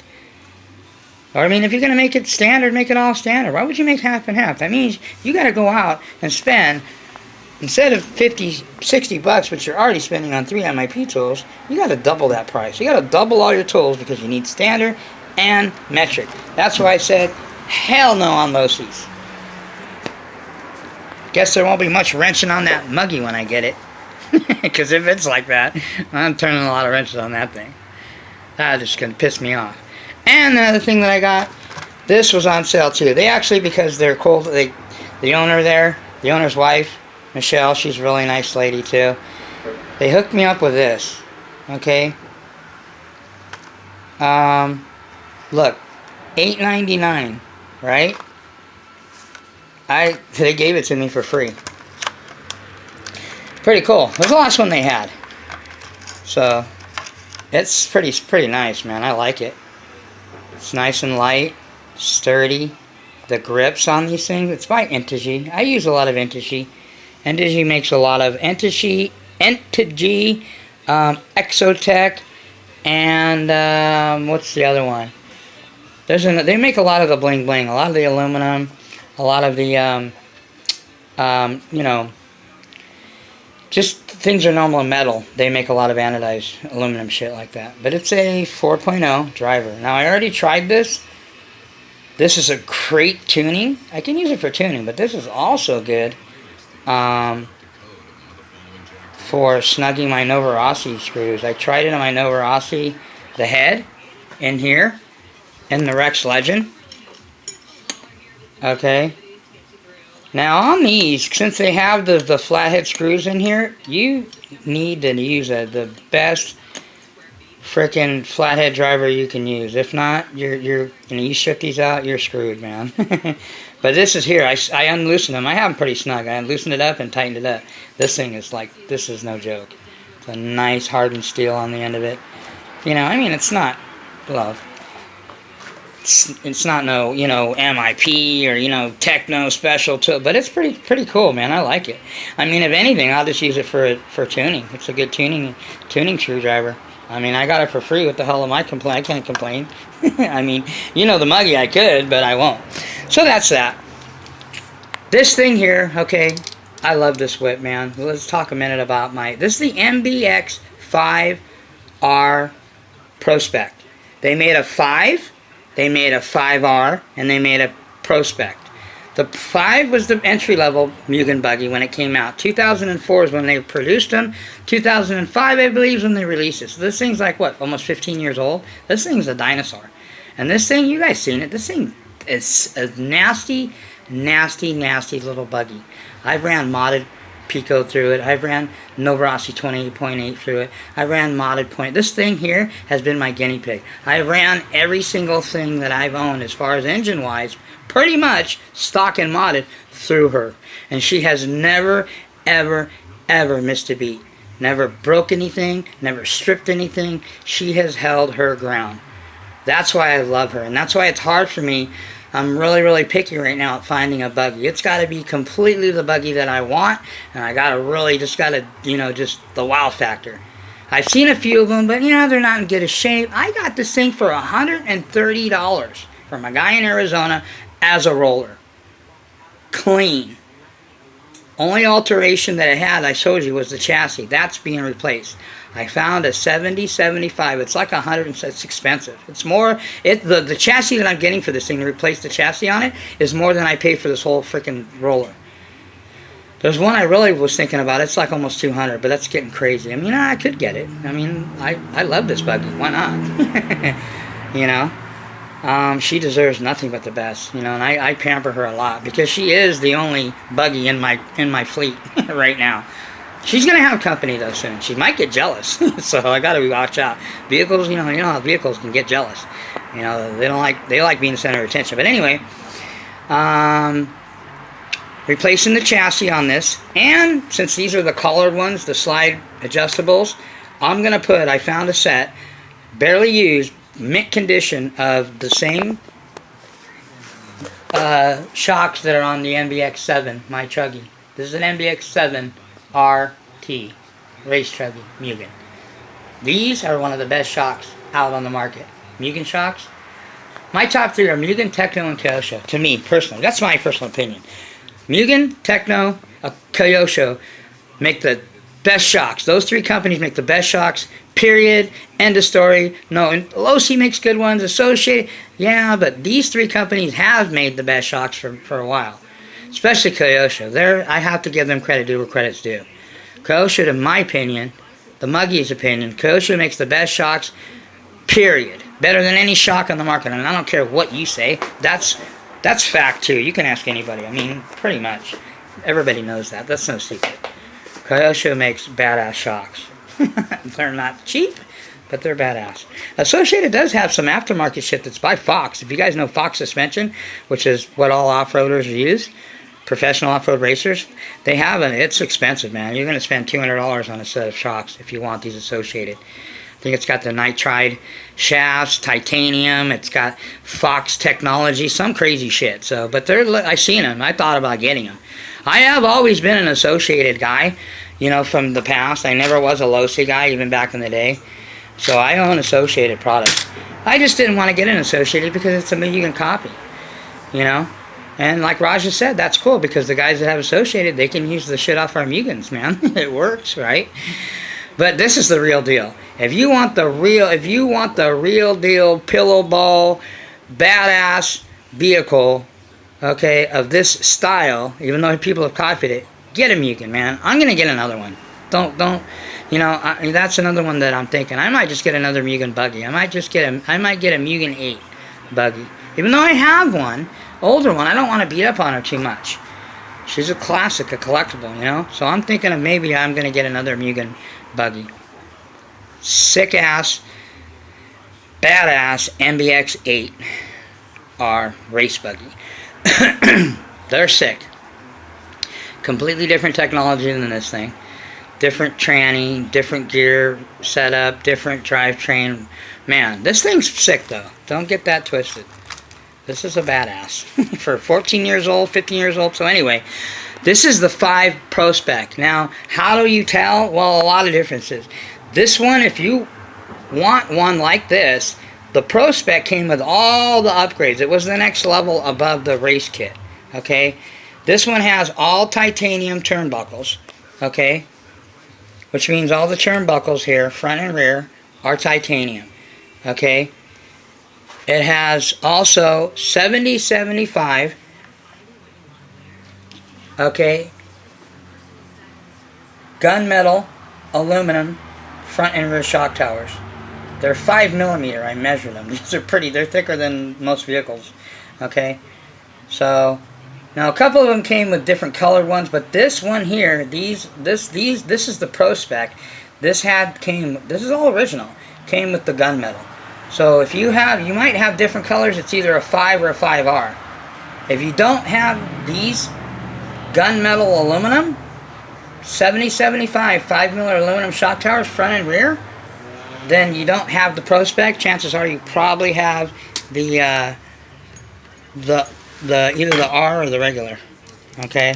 Or, I mean, if you're going to make it standard, make it all standard. Why would you make half and half? That means you got to go out and spend, instead of 50, 60 bucks, which you're already spending on 3 MIP tools, you got to double that price. You got to double all your tools because you need standard and metric. That's why I said, hell no on low-Cs. Guess there won't be much wrenching on that muggy when I get it. Because if it's like that, I'm turning a lot of wrenches on that thing. That's just going to piss me off. And another thing that I got, this was on sale too. They actually, because they're cool, the owner there, the owner's wife, Michelle, she's a really nice lady too. They hooked me up with this. Okay. Look, $8.99, right? They gave it to me for free. Pretty cool. It was the last one they had. So, it's pretty nice, man. I like it. It's nice and light, sturdy. The grips on these things, it's by Integy. I use a lot of Integy. Integy makes a lot of Integy, Exotech, and what's the other one? They make a lot of the bling bling, a lot of the aluminum, a lot of the you know, just things are normal metal. They make a lot of anodized aluminum shit like that. But it's a 4.0 driver. Now I already tried this. This is a great tuning. I can use it for tuning, but this is also good for snugging my Novarossi screws. I tried it on my Novarossi, the head in here, and the Rex Legend. Okay. Now on these, since they have the flathead screws in here, you need to use the best freaking flathead driver you can use. If not, you strip these out, you're screwed, man. But this is here. I unloosened them. I have them pretty snug. I loosened it up and tightened it up. This thing is like, this is no joke. It's a nice hardened steel on the end of it. You know, I mean, it's not love. It's not no, you know, MIP or, you know, techno special tool, but it's pretty cool, man. I like it. I mean, if anything, I'll just use it for tuning. It's a good tuning screwdriver. I mean, I got it for free. What the hell am I complaining? I can't complain. I mean, you know, the muggy I could, but I won't. So that's that. This thing here, okay, I love this whip, man. Let's talk a minute about this is the MBX 5R Prospect. They made a 5. They made a 5R, and they made a Prospect. The 5 was the entry-level Mugen buggy when it came out. 2004 is when they produced them. 2005, I believe, is when they released it. So this thing's like, what, almost 15 years old? This thing's a dinosaur. And this thing, you guys seen it, this thing is a nasty, nasty, nasty little buggy. I've ran modded Pico through it. I've ran Novarossi 28.8 through it. I ran modded point. This thing here has been my guinea pig. I ran every single thing that I've owned as far as engine wise, pretty much stock and modded through her. And she has never, ever, ever missed a beat. Never broke anything, never stripped anything. She has held her ground. That's why I love her. And that's why it's hard for me. I'm really, really picky right now at finding a buggy. It's got to be completely the buggy that I want, and I got to really just got to, you know, just the wow factor. I've seen a few of them, but, you know, they're not in good shape. I got this thing for $130 from a guy in Arizona as a roller. Clean. Only alteration that it had, I showed you, was the chassis. That's being replaced. I found a 7075. It's like 100. It's expensive. It's more. The chassis that I'm getting for this thing to replace the chassis on it is more than I paid for this whole freaking roller. There's one I really was thinking about. It's like almost 200, but that's getting crazy. I mean, I could get it. I mean, I love this buggy. Why not? You know, she deserves nothing but the best. You know, and I pamper her a lot because she is the only buggy in my fleet right now. She's gonna have company though soon. She might get jealous, so I gotta watch out. Vehicles, you know how vehicles can get jealous. You know, they like being the center of attention. But anyway, replacing the chassis on this, and since these are the colored ones, the slide adjustables, I'm gonna put. I found a set, barely used, mint condition of the same shocks that are on the MBX 7, my Chuggy. This is an MBX 7. RT, race Chuggy, Mugen. These are one of the best shocks out on the market. Mugen shocks. My top 3 are Mugen, Techno, and Kyosho. To me, personally. That's my personal opinion. Mugen, Techno, Kyosho make the best shocks. Those 3 companies make the best shocks, period. End of story. No, and Losi makes good ones. Associated, yeah, but these 3 companies have made the best shocks for a while. Especially Kyosho. I have to give them credit due where credit's due. Kyosho, in my opinion, the Muggy's opinion, Kyosho makes the best shocks, period. Better than any shock on the market. And I don't care what you say. That's fact, too. You can ask anybody. I mean, pretty much. Everybody knows that. That's no secret. Kyosho makes badass shocks. They're not cheap, but they're badass. Associated does have some aftermarket shit that's by Fox. If you guys know Fox suspension, which is what all off-roaders use, professional off-road racers, they have it. It's expensive, man. You're going to spend $200 on a set of shocks if you want these Associated. I think it's got the nitride shafts, titanium. It's got Fox technology, some crazy shit. So, but I seen them. I thought about getting them. I have always been an Associated guy, you know, from the past. I never was a Losi guy, even back in the day. So I own Associated products. I just didn't want to get an Associated because it's a Mugen copy, you know. And like Raja said, that's cool because the guys that have Associated, they can use the shit off our Mugens, man. It works, right? But this is the real deal. If you want the real deal pillow ball, badass vehicle, okay, of this style, even though people have copied it, get a Mugen, man. I'm gonna get another one. Don't. You know, that's another one that I'm thinking. I might just get another Mugen buggy. I might get a Mugen 8. buggy. Even though I have one, older one, I don't want to beat up on her too much. She's a classic, a collectible, you know? So I'm thinking of maybe I'm going to get another Mugen buggy. Sick ass, badass MBX 8R race buggy. They're sick. Completely different technology than this thing. Different tranny, different gear setup, different drivetrain. Man, this thing's sick though. Don't get that twisted. This is a badass. For 14 years old, 15 years old. So anyway, this is the 5 Pro Spec. Now, how do you tell? Well, a lot of differences. This one, if you want one like this, the Pro Spec came with all the upgrades. It was the next level above the race kit. Okay? This one has all titanium turnbuckles. Okay? Which means all the turnbuckles here, front and rear, are titanium. Okay? It has also 70-75, okay, gunmetal, aluminum, front and rear shock towers. They're 5mm, I measured them. These are pretty, they're thicker than most vehicles, okay. So, now a couple of them came with different colored ones, but this one here, this is the Pro Spec. This is all original, came with the gunmetal. So if you might have different colors. It's either a 5 or a 5R. If you don't have these gunmetal aluminum, 70-75 5mm aluminum shock towers, front and rear, then you don't have the Pro Spec. Chances are you probably have the either the R or the regular. Okay.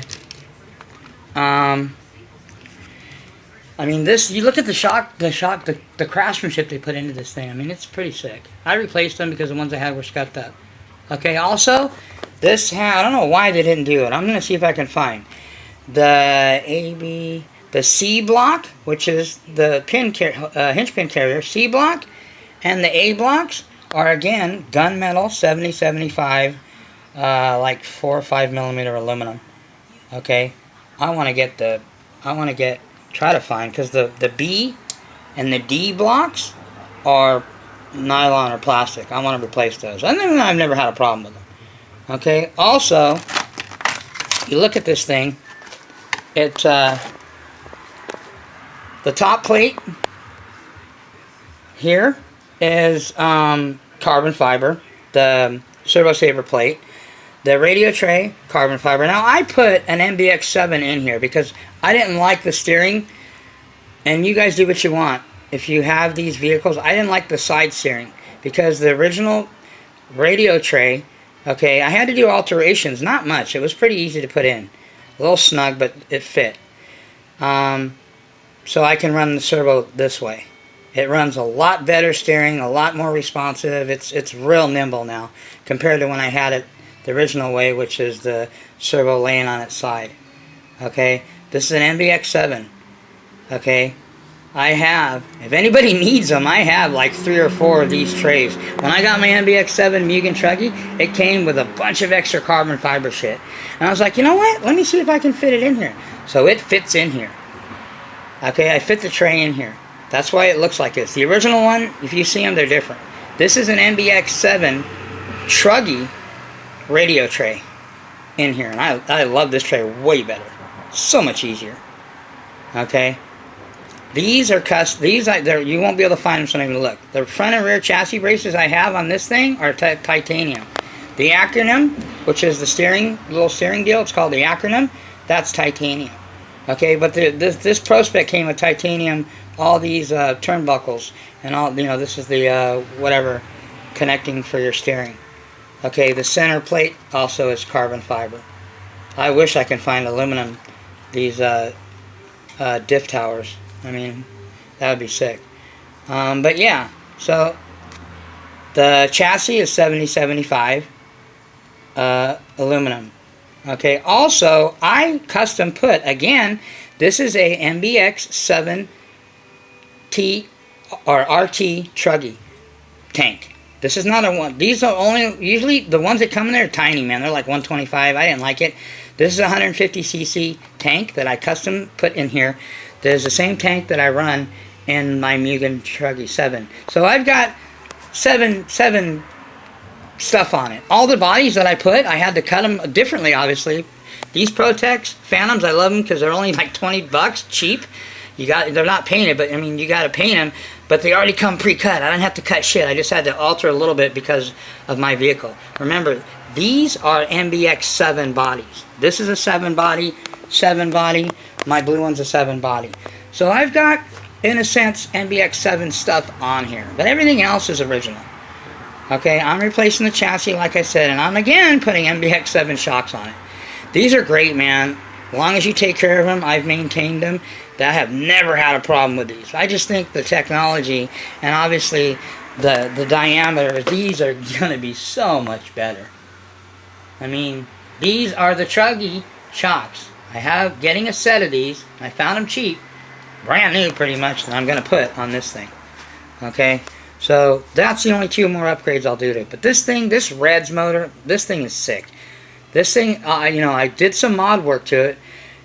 I mean, this, you look at the craftsmanship they put into this thing. I mean, it's pretty sick. I replaced them because the ones I had were scuffed up. Okay, also, this, I don't know why they didn't do it. I'm going to see if I can find the C block, which is the hinge pin carrier, C block, and the A blocks are, again, gunmetal, 70-75, like 4 or 5mm aluminum. Okay, try to find, because the B and the D blocks are nylon or plastic. I want to replace those. I've never had a problem with them. Okay, also, you look at this thing, it's the top plate here is carbon fiber, the servo saver plate. The radio tray, carbon fiber. Now, I put an MBX7 in here because I didn't like the steering. And you guys do what you want. If you have these vehicles, I didn't like the side steering. Because the original radio tray, okay, I had to do alterations. Not much. It was pretty easy to put in. A little snug, but it fit. So I can run the servo this way. It runs a lot better steering, a lot more responsive. It's real nimble now compared to when I had it the original way, which is the servo laying on its side. Okay, this is an MBX7. Okay, I have, if anybody needs them, I have like 3 or 4 of these trays. When I got my MBX7 Mugen Truggy, it came with a bunch of extra carbon fiber shit. And I was like, you know what? Let me see if I can fit it in here. So it fits in here. Okay, I fit the tray in here. That's why it looks like this. The original one, if you see them, they're different. This is an MBX7 Truggy radio tray in here, and I love this tray way better. So much easier. Okay, these are you won't be able to find them, so I'm going to look. The front and rear chassis braces I have on this thing are titanium. The acronym, which is the little steering deal, it's called the acronym. That's titanium. Okay, but this Pro Spec came with titanium. All these turnbuckles and all, you know, this is the whatever connecting for your steering. Okay, the center plate also is carbon fiber. I wish I could find aluminum, these diff towers. I mean, that would be sick. But yeah, so the chassis is 70-75 aluminum. Okay, also, I custom put, again, this is a MBX7 T or RT Truggy tank. This is not a one. These are only, usually the ones that come in there are tiny, man. They're like 125. I didn't like it. This is a 150cc tank that I custom put in here. There's the same tank that I run in my Mugen Truggy 7. So I've got seven stuff on it. All the bodies that I put, I had to cut them differently, obviously. These Protex Phantoms, I love them because they're only like 20 bucks, cheap. They're not painted, but I mean, you got to paint them, but they already come pre-cut. I didn't have to cut shit. I just had to alter a little bit because of my vehicle. Remember, these are MBX 7 bodies. This is a 7 body. My blue one's a 7 body. So I've got, in a sense, MBX 7 stuff on here, but everything else is original. Okay, I'm replacing the chassis, like I said, and I'm again putting MBX 7 shocks on it. These are great, man. As long as you take care of them, I've maintained them. I have never had a problem with these. I just think the technology and obviously the diameter, these are going to be so much better. I mean, these are the Truggy shocks. I have getting a set of these. I found them cheap, brand new pretty much, that I'm going to put on this thing. Okay, so that's the only 2 more upgrades I'll do to it. But this thing, this Reds motor, this thing is sick. This thing, you know, I did some mod work to it.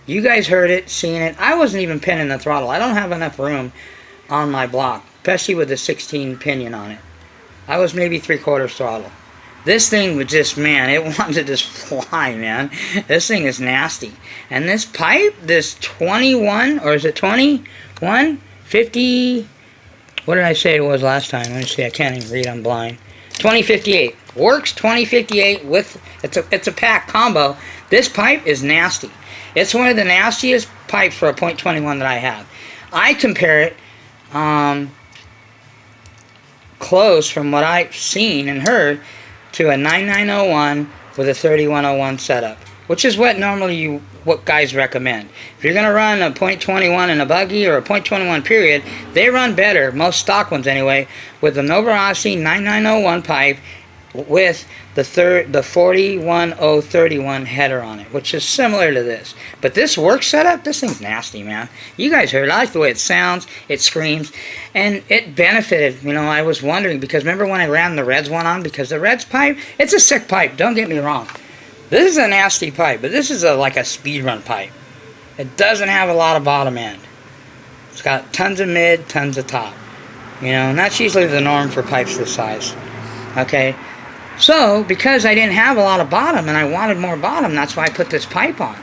You guys heard it, seen it. I wasn't even pinning the throttle. I don't have enough room on my block, especially with the 16 pinion on it. I was maybe 3/4 throttle. This thing would just, man, it wanted to just fly, man. This thing is nasty. And this pipe, this 21, or is it 21? 50, what did I say it was last time? Let me see, I can't even read, I'm blind. 2058. Works 2058 with, it's a pack combo. This pipe is nasty. It's one of the nastiest pipes for a .21 that I have. I compare it close from what I've seen and heard to a 9901 with a 3101 setup, which is what normally what guys recommend. If you're going to run a .21 in a buggy or a .21 period, they run better, most stock ones anyway, with the Novarasi 9901 pipe with the 41031 header on it, which is similar to this. But this work setup, this thing's nasty, man. You guys heard it. I like the way it sounds, it screams, and it benefited. You know, I was wondering, because remember when I ran the Reds one on? Because the Reds pipe, it's a sick pipe, don't get me wrong. This is a nasty pipe, but this is like a speed run pipe. It doesn't have a lot of bottom end. It's got tons of mid, tons of top. You know, and that's usually the norm for pipes this size. Okay? So, because I didn't have a lot of bottom and I wanted more bottom, that's why I put this pipe on.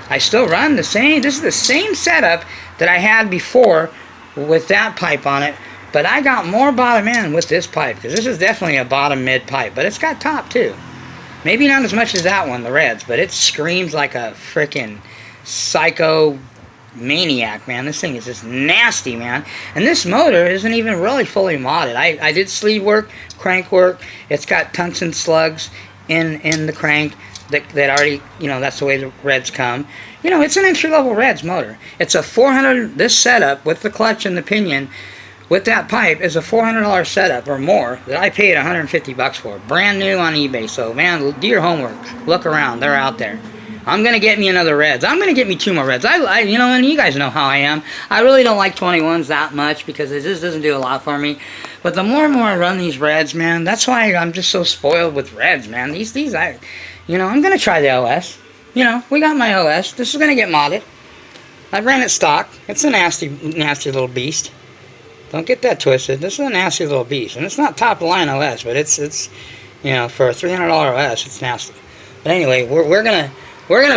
I still run the same, this is the same setup that I had before with that pipe on it, but I got more bottom end with this pipe, because this is definitely a bottom mid pipe, but it's got top too. Maybe not as much as that one, the Reds, but it screams like a freaking psycho maniac, man. This thing is just nasty, man. And this motor isn't even really fully modded. I did sleeve work, crank work. It's got tungsten slugs in the crank that already, you know, that's the way the Reds come. You know, it's an entry-level Reds motor. It's a 400, this setup with the clutch and the pinion with that pipe is a $400 setup or more that I paid 150 bucks for. Brand new on eBay. So, man, do your homework. Look around. They're out there. I'm going to get me another Reds. I'm going to get me 2 more Reds. You know, and you guys know how I am. I really don't like 21s that much because it just doesn't do a lot for me. But the more and more I run these Reds, man, that's why I'm just so spoiled with Reds, man. You know, I'm going to try the OS. You know, we got my OS. This is going to get modded. I ran it stock. It's a nasty, nasty little beast. Don't get that twisted. This is a nasty little beast. And it's not top-of-the-line OS, but it's you know, for a $300 OS, it's nasty. But anyway, we're gonna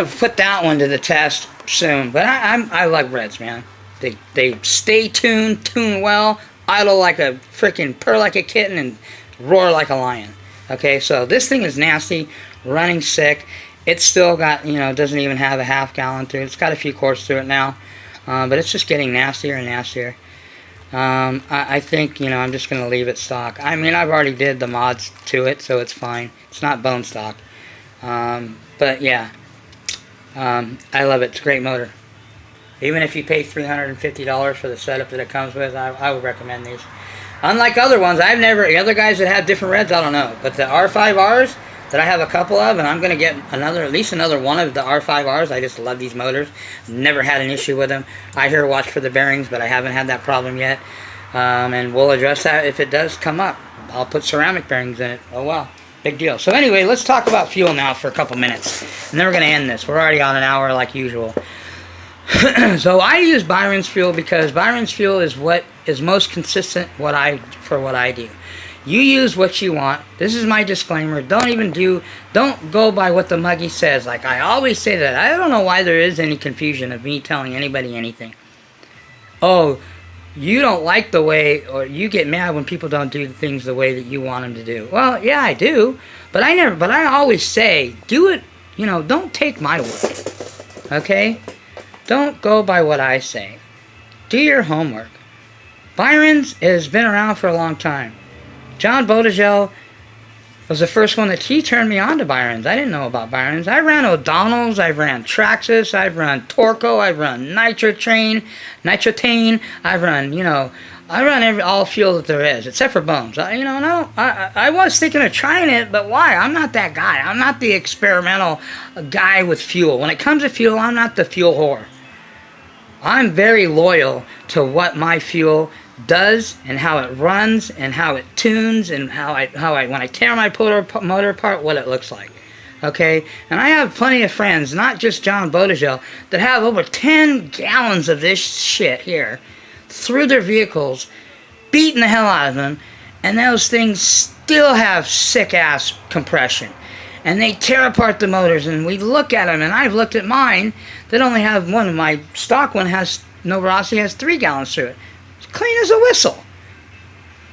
put that one to the test soon. But I like Reds, man. They stay tuned, tune well, idle like a freaking purr like a kitten, and roar like a lion. Okay, so this thing is nasty, running sick. It's still got, you know, doesn't even have a half gallon through it. It's got a few quarts through it now, but it's just getting nastier and nastier. I think, you know, I'm just gonna leave it stock. I mean, I've already did the mods to it, so it's fine. It's not bone stock. But yeah. I love it. It's a great motor. Even if you pay $350 for the setup that it comes with, I would recommend these. Unlike other ones, the other guys that have different Reds, I don't know. But the R5Rs that I have a couple of, and I'm going to get at least another one of the R5Rs. I just love these motors. Never had an issue with them. I hear watch for the bearings, but I haven't had that problem yet. And we'll address that if it does come up. I'll put ceramic bearings in it. Oh, wow. Big deal. So anyway, let's talk about fuel now for a couple minutes. And then we're going to end this. We're already on an hour like usual. So I use Byron's fuel because Byron's fuel is what is most consistent for what I do. You use what you want. This is my disclaimer. Don't go by what the muggy says. Like I always say that. I don't know why there is any confusion of me telling anybody anything. Oh, you don't like the way, or you get mad when people don't do things the way that you want them to do. Well, yeah, I do. But I always say, do it, don't take my word. Okay? Don't go by what I say. Do your homework. Byron's has been around for a long time. John Bodegel was the first one that he turned me on to Byron's. I didn't know about Byron's. I ran O'Donnell's, I've ran Traxxas, I've run Torco, I've run Nitrotane, I've run, I run all fuel that there is, except for Bones. I was thinking of trying it, but why? I'm not that guy. I'm not the experimental guy with fuel. When it comes to fuel, I'm not the fuel whore. I'm very loyal to what my fuel does and how it runs and how it tunes and how I when I tear my motor apart, what it looks like. Okay? And I have plenty of friends, not just John Bodegel, that have over 10 gallons of this shit here through their vehicles, beating the hell out of them, and those things still have sick-ass compression. And they tear apart the motors, and we look at them, and I've looked at mine that only have one. My stock one Novorossi has 3 gallons through it. It's clean as a whistle.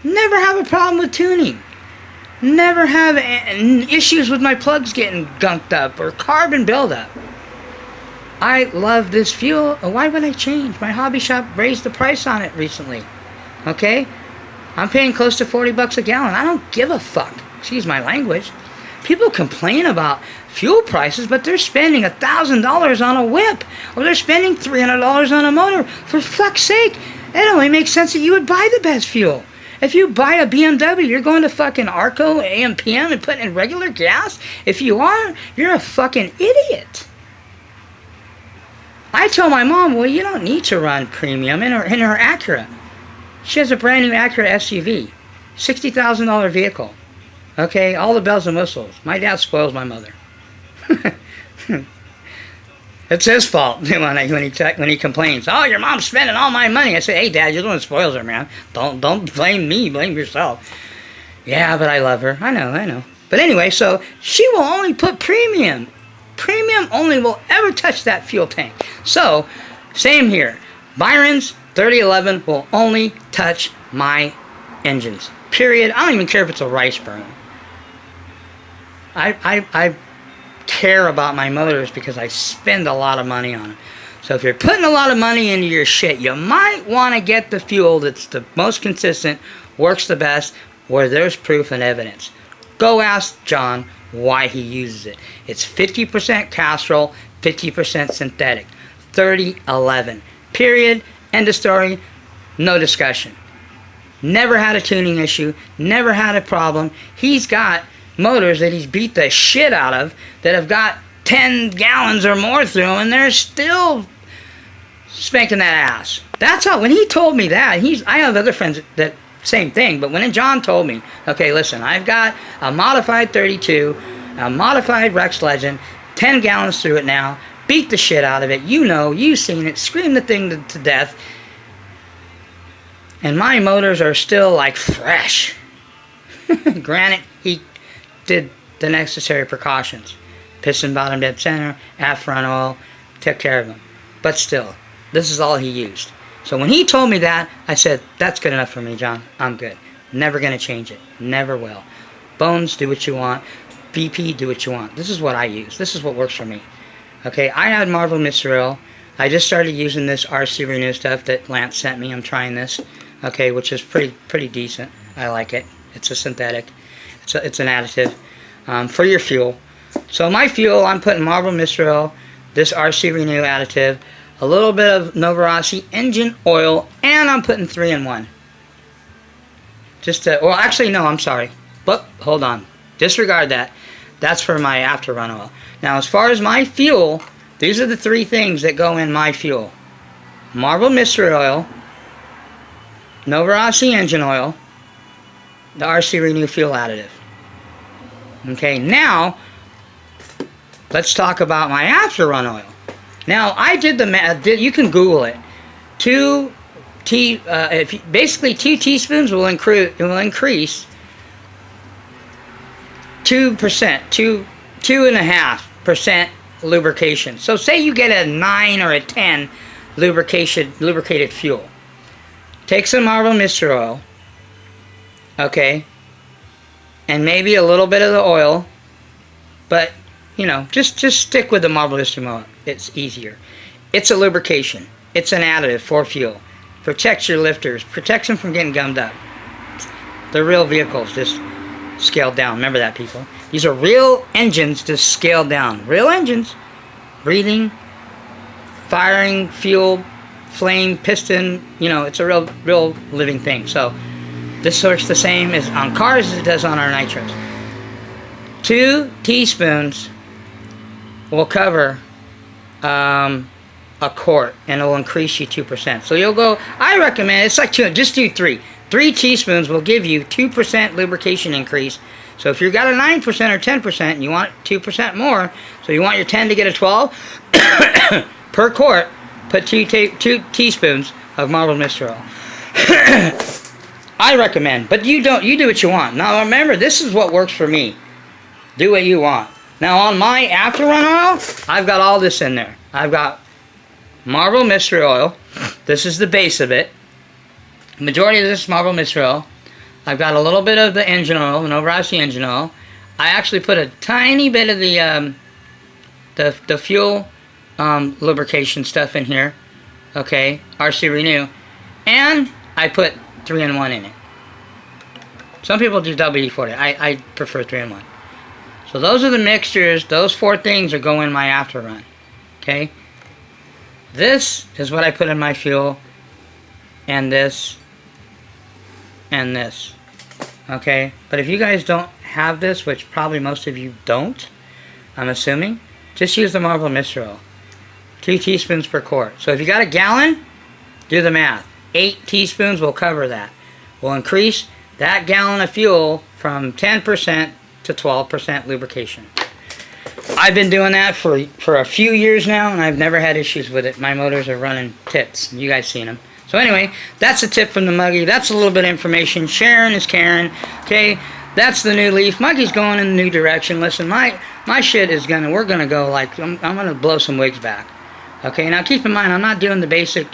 Never have a problem with tuning. Never have issues with my plugs getting gunked up or carbon buildup. I love this fuel. Why would I change? My hobby shop raised the price on it recently. Okay? I'm paying close to 40 bucks a gallon. I don't give a fuck. Excuse my language. People complain about fuel prices, but they're spending $1,000 on a whip, or they're spending $300 on a motor. For fuck's sake, it only makes sense that you would buy the best fuel. If you buy a BMW, you're going to fucking Arco, AMPM, and putting in regular gas? If you are, you're a fucking idiot. I tell my mom, well, you don't need to run premium in her Acura. She has a brand new Acura SUV, $60,000 vehicle. Okay, all the bells and whistles. My dad spoils my mother. It's his fault when he complains. Oh, your mom's spending all my money. I say, hey, Dad, you're the one who spoils her, man. Don't blame me. Blame yourself. Yeah, but I love her. I know. But anyway, so she will only put premium. Premium only will ever touch that fuel tank. So, same here. Byron's 3011 will only touch my engines. Period. I don't even care if it's a rice burner. I care about my motors because I spend a lot of money on them. So if you're putting a lot of money into your shit, you might want to get the fuel that's the most consistent, works the best, where there's proof and evidence. Go ask John why he uses it. It's 50% Castrol, 50% synthetic. 3011. Period. End of story. No discussion. Never had a tuning issue. Never had a problem. He's got motors that he's beat the shit out of that have got 10 gallons or more through them, and they're still spanking that ass. That's how, when he told me that, I have other friends that same thing, but when John told me, okay, listen, I've got a modified 32, a modified Rex Legend, 10 gallons through it now, beat the shit out of it, you've seen it, scream the thing to death, and my motors are still like fresh. Granted, he did the necessary precautions. Piston bottom dead center, aft front oil, took care of them. But still, this is all he used. So when he told me that, I said, that's good enough for me, John. I'm good. Never going to change it. Never will. Bones, do what you want. BP, do what you want. This is what I use. This is what works for me. Okay, I had Marvel Mr. Oil. I just started using this RC Renew stuff that Lance sent me. I'm trying this. Okay, which is pretty decent. I like it. It's a synthetic. It's an additive for your fuel. So my fuel, I'm putting Marvel Mr. Oil, this RC Renew additive, a little bit of Novorossi engine oil, and I'm putting 3-in-1. Well, actually, no, I'm sorry. But, hold on. Disregard that. That's for my after run oil. Now, as far as my fuel, these are the 3 things that go in my fuel. Marvel Mr. Oil, Novorossi engine oil, the RC Renew fuel additive. Okay, now let's talk about my after run oil. Now I did the math. You can Google it. Basically 2 teaspoons will increase 2%, 2.5% lubrication. So say you get a 9 or a 10 lubricated fuel. Take some Marble Mystery Oil, okay, and maybe a little bit of the oil, but you know, just stick with the Marble Mystery Oil. It's easier. It's a lubrication. It's an additive for fuel. Protects your lifters. Protects them from getting gummed up. The real vehicles just scaled down. Remember that, people. These are real engines just scaled down. Real engines. Breathing, firing, fuel, flame, piston. You know, it's a real living thing. So this works the same as on cars as it does on our nitros. 2 teaspoons will cover a quart, and it'll increase you 2%. So you'll go, I recommend, it's like 2, just do 3. 3 teaspoons will give you 2% lubrication increase. So if you've got a 9% or 10% and you want 2% more, so you want your 10 to get a 12, per quart, put 2 teaspoons of Marble Mystery Oil. I recommend, but you do what you want. Now remember, this is what works for me. Do what you want. Now on my after run oil, I've got all this in there. I've got Marble Mystery Oil. This is the base of it. Majority of this is Marble Mystery Oil. I've got a little bit of the engine oil, an over-RC engine oil. I actually put a tiny bit of the fuel lubrication stuff in here. Okay, RC Renew. And I put 3-in-1 in it. Some people do WD-40. I prefer 3-in-1. So those are the mixtures. Those 4 things are going in my after run. Okay. This is what I put in my fuel. And this. And this. Okay. But if you guys don't have this, which probably most of you don't, I'm assuming, just use the Marble Mystery Oil. 2 teaspoons per quart. So if you got a gallon, do the math. 8 teaspoons will cover that. Will increase that gallon of fuel from 10% to 12% lubrication. I've been doing that for a few years now, and I've never had issues with it. My motors are running tits. You guys seen them. So anyway, that's a tip from the Muggy. That's a little bit of information. Sharon is Karen. Okay, that's the new Leaf. Muggy's going in a new direction. Listen, my shit is we're gonna go like, I'm gonna blow some wigs back. Okay, now keep in mind, I'm not doing the basic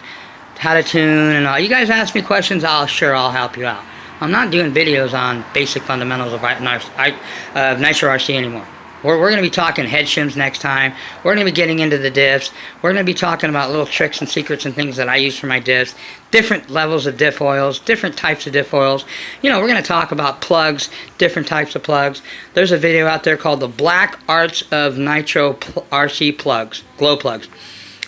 how to tune and all. You guys ask me questions, I'll help you out. I'm not doing videos on basic fundamentals of Nitro RC anymore. We're going to be talking head shims next time. We're going to be getting into the diffs. We're going to be talking about little tricks and secrets and things that I use for my diffs. Different levels of diff oils. Different types of diff oils. You know, we're going to talk about plugs. Different types of plugs. There's a video out there called The Black Arts of Nitro RC Plugs. Glow Plugs.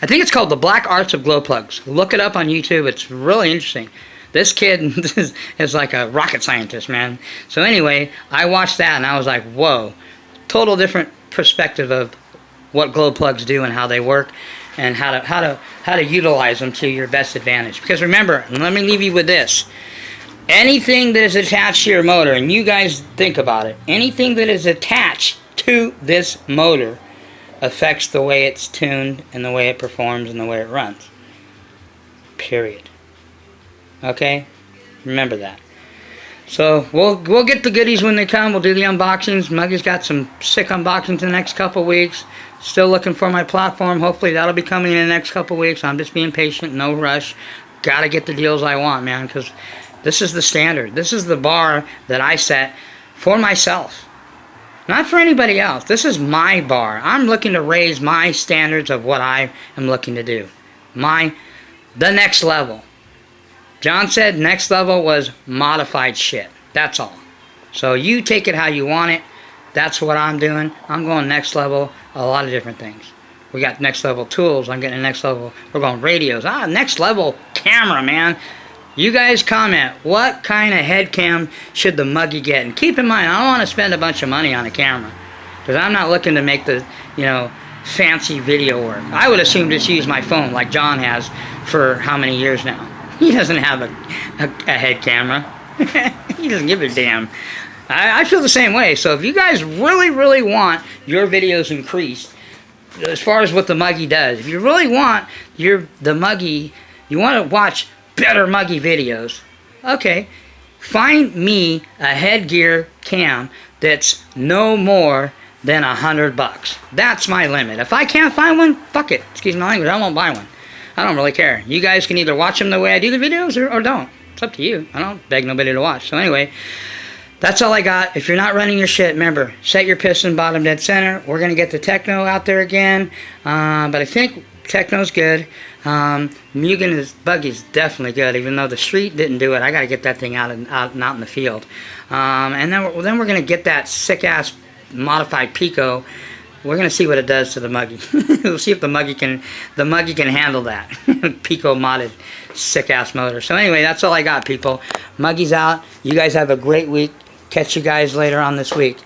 I think it's called The Black Arts of Glow Plugs. Look it up on YouTube. It's really interesting. This kid is like a rocket scientist, man. So anyway, I watched that and I was like, whoa. Total different perspective of what glow plugs do and how they work and how to utilize them to your best advantage. Because remember, and let me leave you with this. Anything that is attached to your motor, and you guys think about it, anything that is attached to this motor affects the way it's tuned and the way it performs and the way it runs. Period. Okay? Remember that. So we'll get the goodies when they come. We'll do the unboxings. Muggy's got some sick unboxings in the next couple weeks. Still looking for my platform. Hopefully that'll be coming in the next couple weeks. I'm just being patient, no rush. Gotta get the deals I want, man, because this is the standard. This is the bar that I set for myself. Not for anybody else. This is my bar. I'm looking to raise my standards of what I am looking to do. The next level. John said next level was modified shit. That's all. So you take it how you want it. That's what I'm doing. I'm going next level, a lot of different things. We got next level tools. I'm getting next level. We're going radios. Next level camera, man. You guys comment. What kind of head cam should the Muggy get? And keep in mind, I don't want to spend a bunch of money on a camera. Because I'm not looking to make the, fancy video work. I would assume just use my phone like John has for how many years now. He doesn't have a head camera. He doesn't give a damn. I feel the same way. So if you guys really, really want your videos increased, as far as what the Muggy does, if you really want the Muggy, you want to watch better Muggy videos, okay, find me a headgear cam that's no more than $100. That's my limit. If I can't find one, fuck it. Excuse my language, I won't buy one. I don't really care. You guys can either watch them the way I do the videos or don't. It's up to you. I don't beg nobody to watch. So anyway, that's all I got. If you're not running your shit, remember, set your piston bottom dead center. We're going to get the Techno out there again. But I think Techno's good. Buggy's definitely good, even though the street didn't do it. I got to get that thing out in the field. And then we're going to get that sick-ass modified Pico. We're going to see what it does to the Muggy. We'll see if the Muggy can handle that. Pico modded sick-ass motor. So anyway, that's all I got, people. Muggy's out. You guys have a great week. Catch you guys later on this week.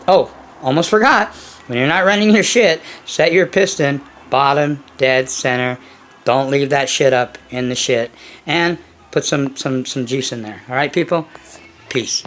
Oh, almost forgot. When you're not running your shit, set your piston bottom dead center. Don't leave that shit up in the shit. And put some juice in there. Alright, people? Peace.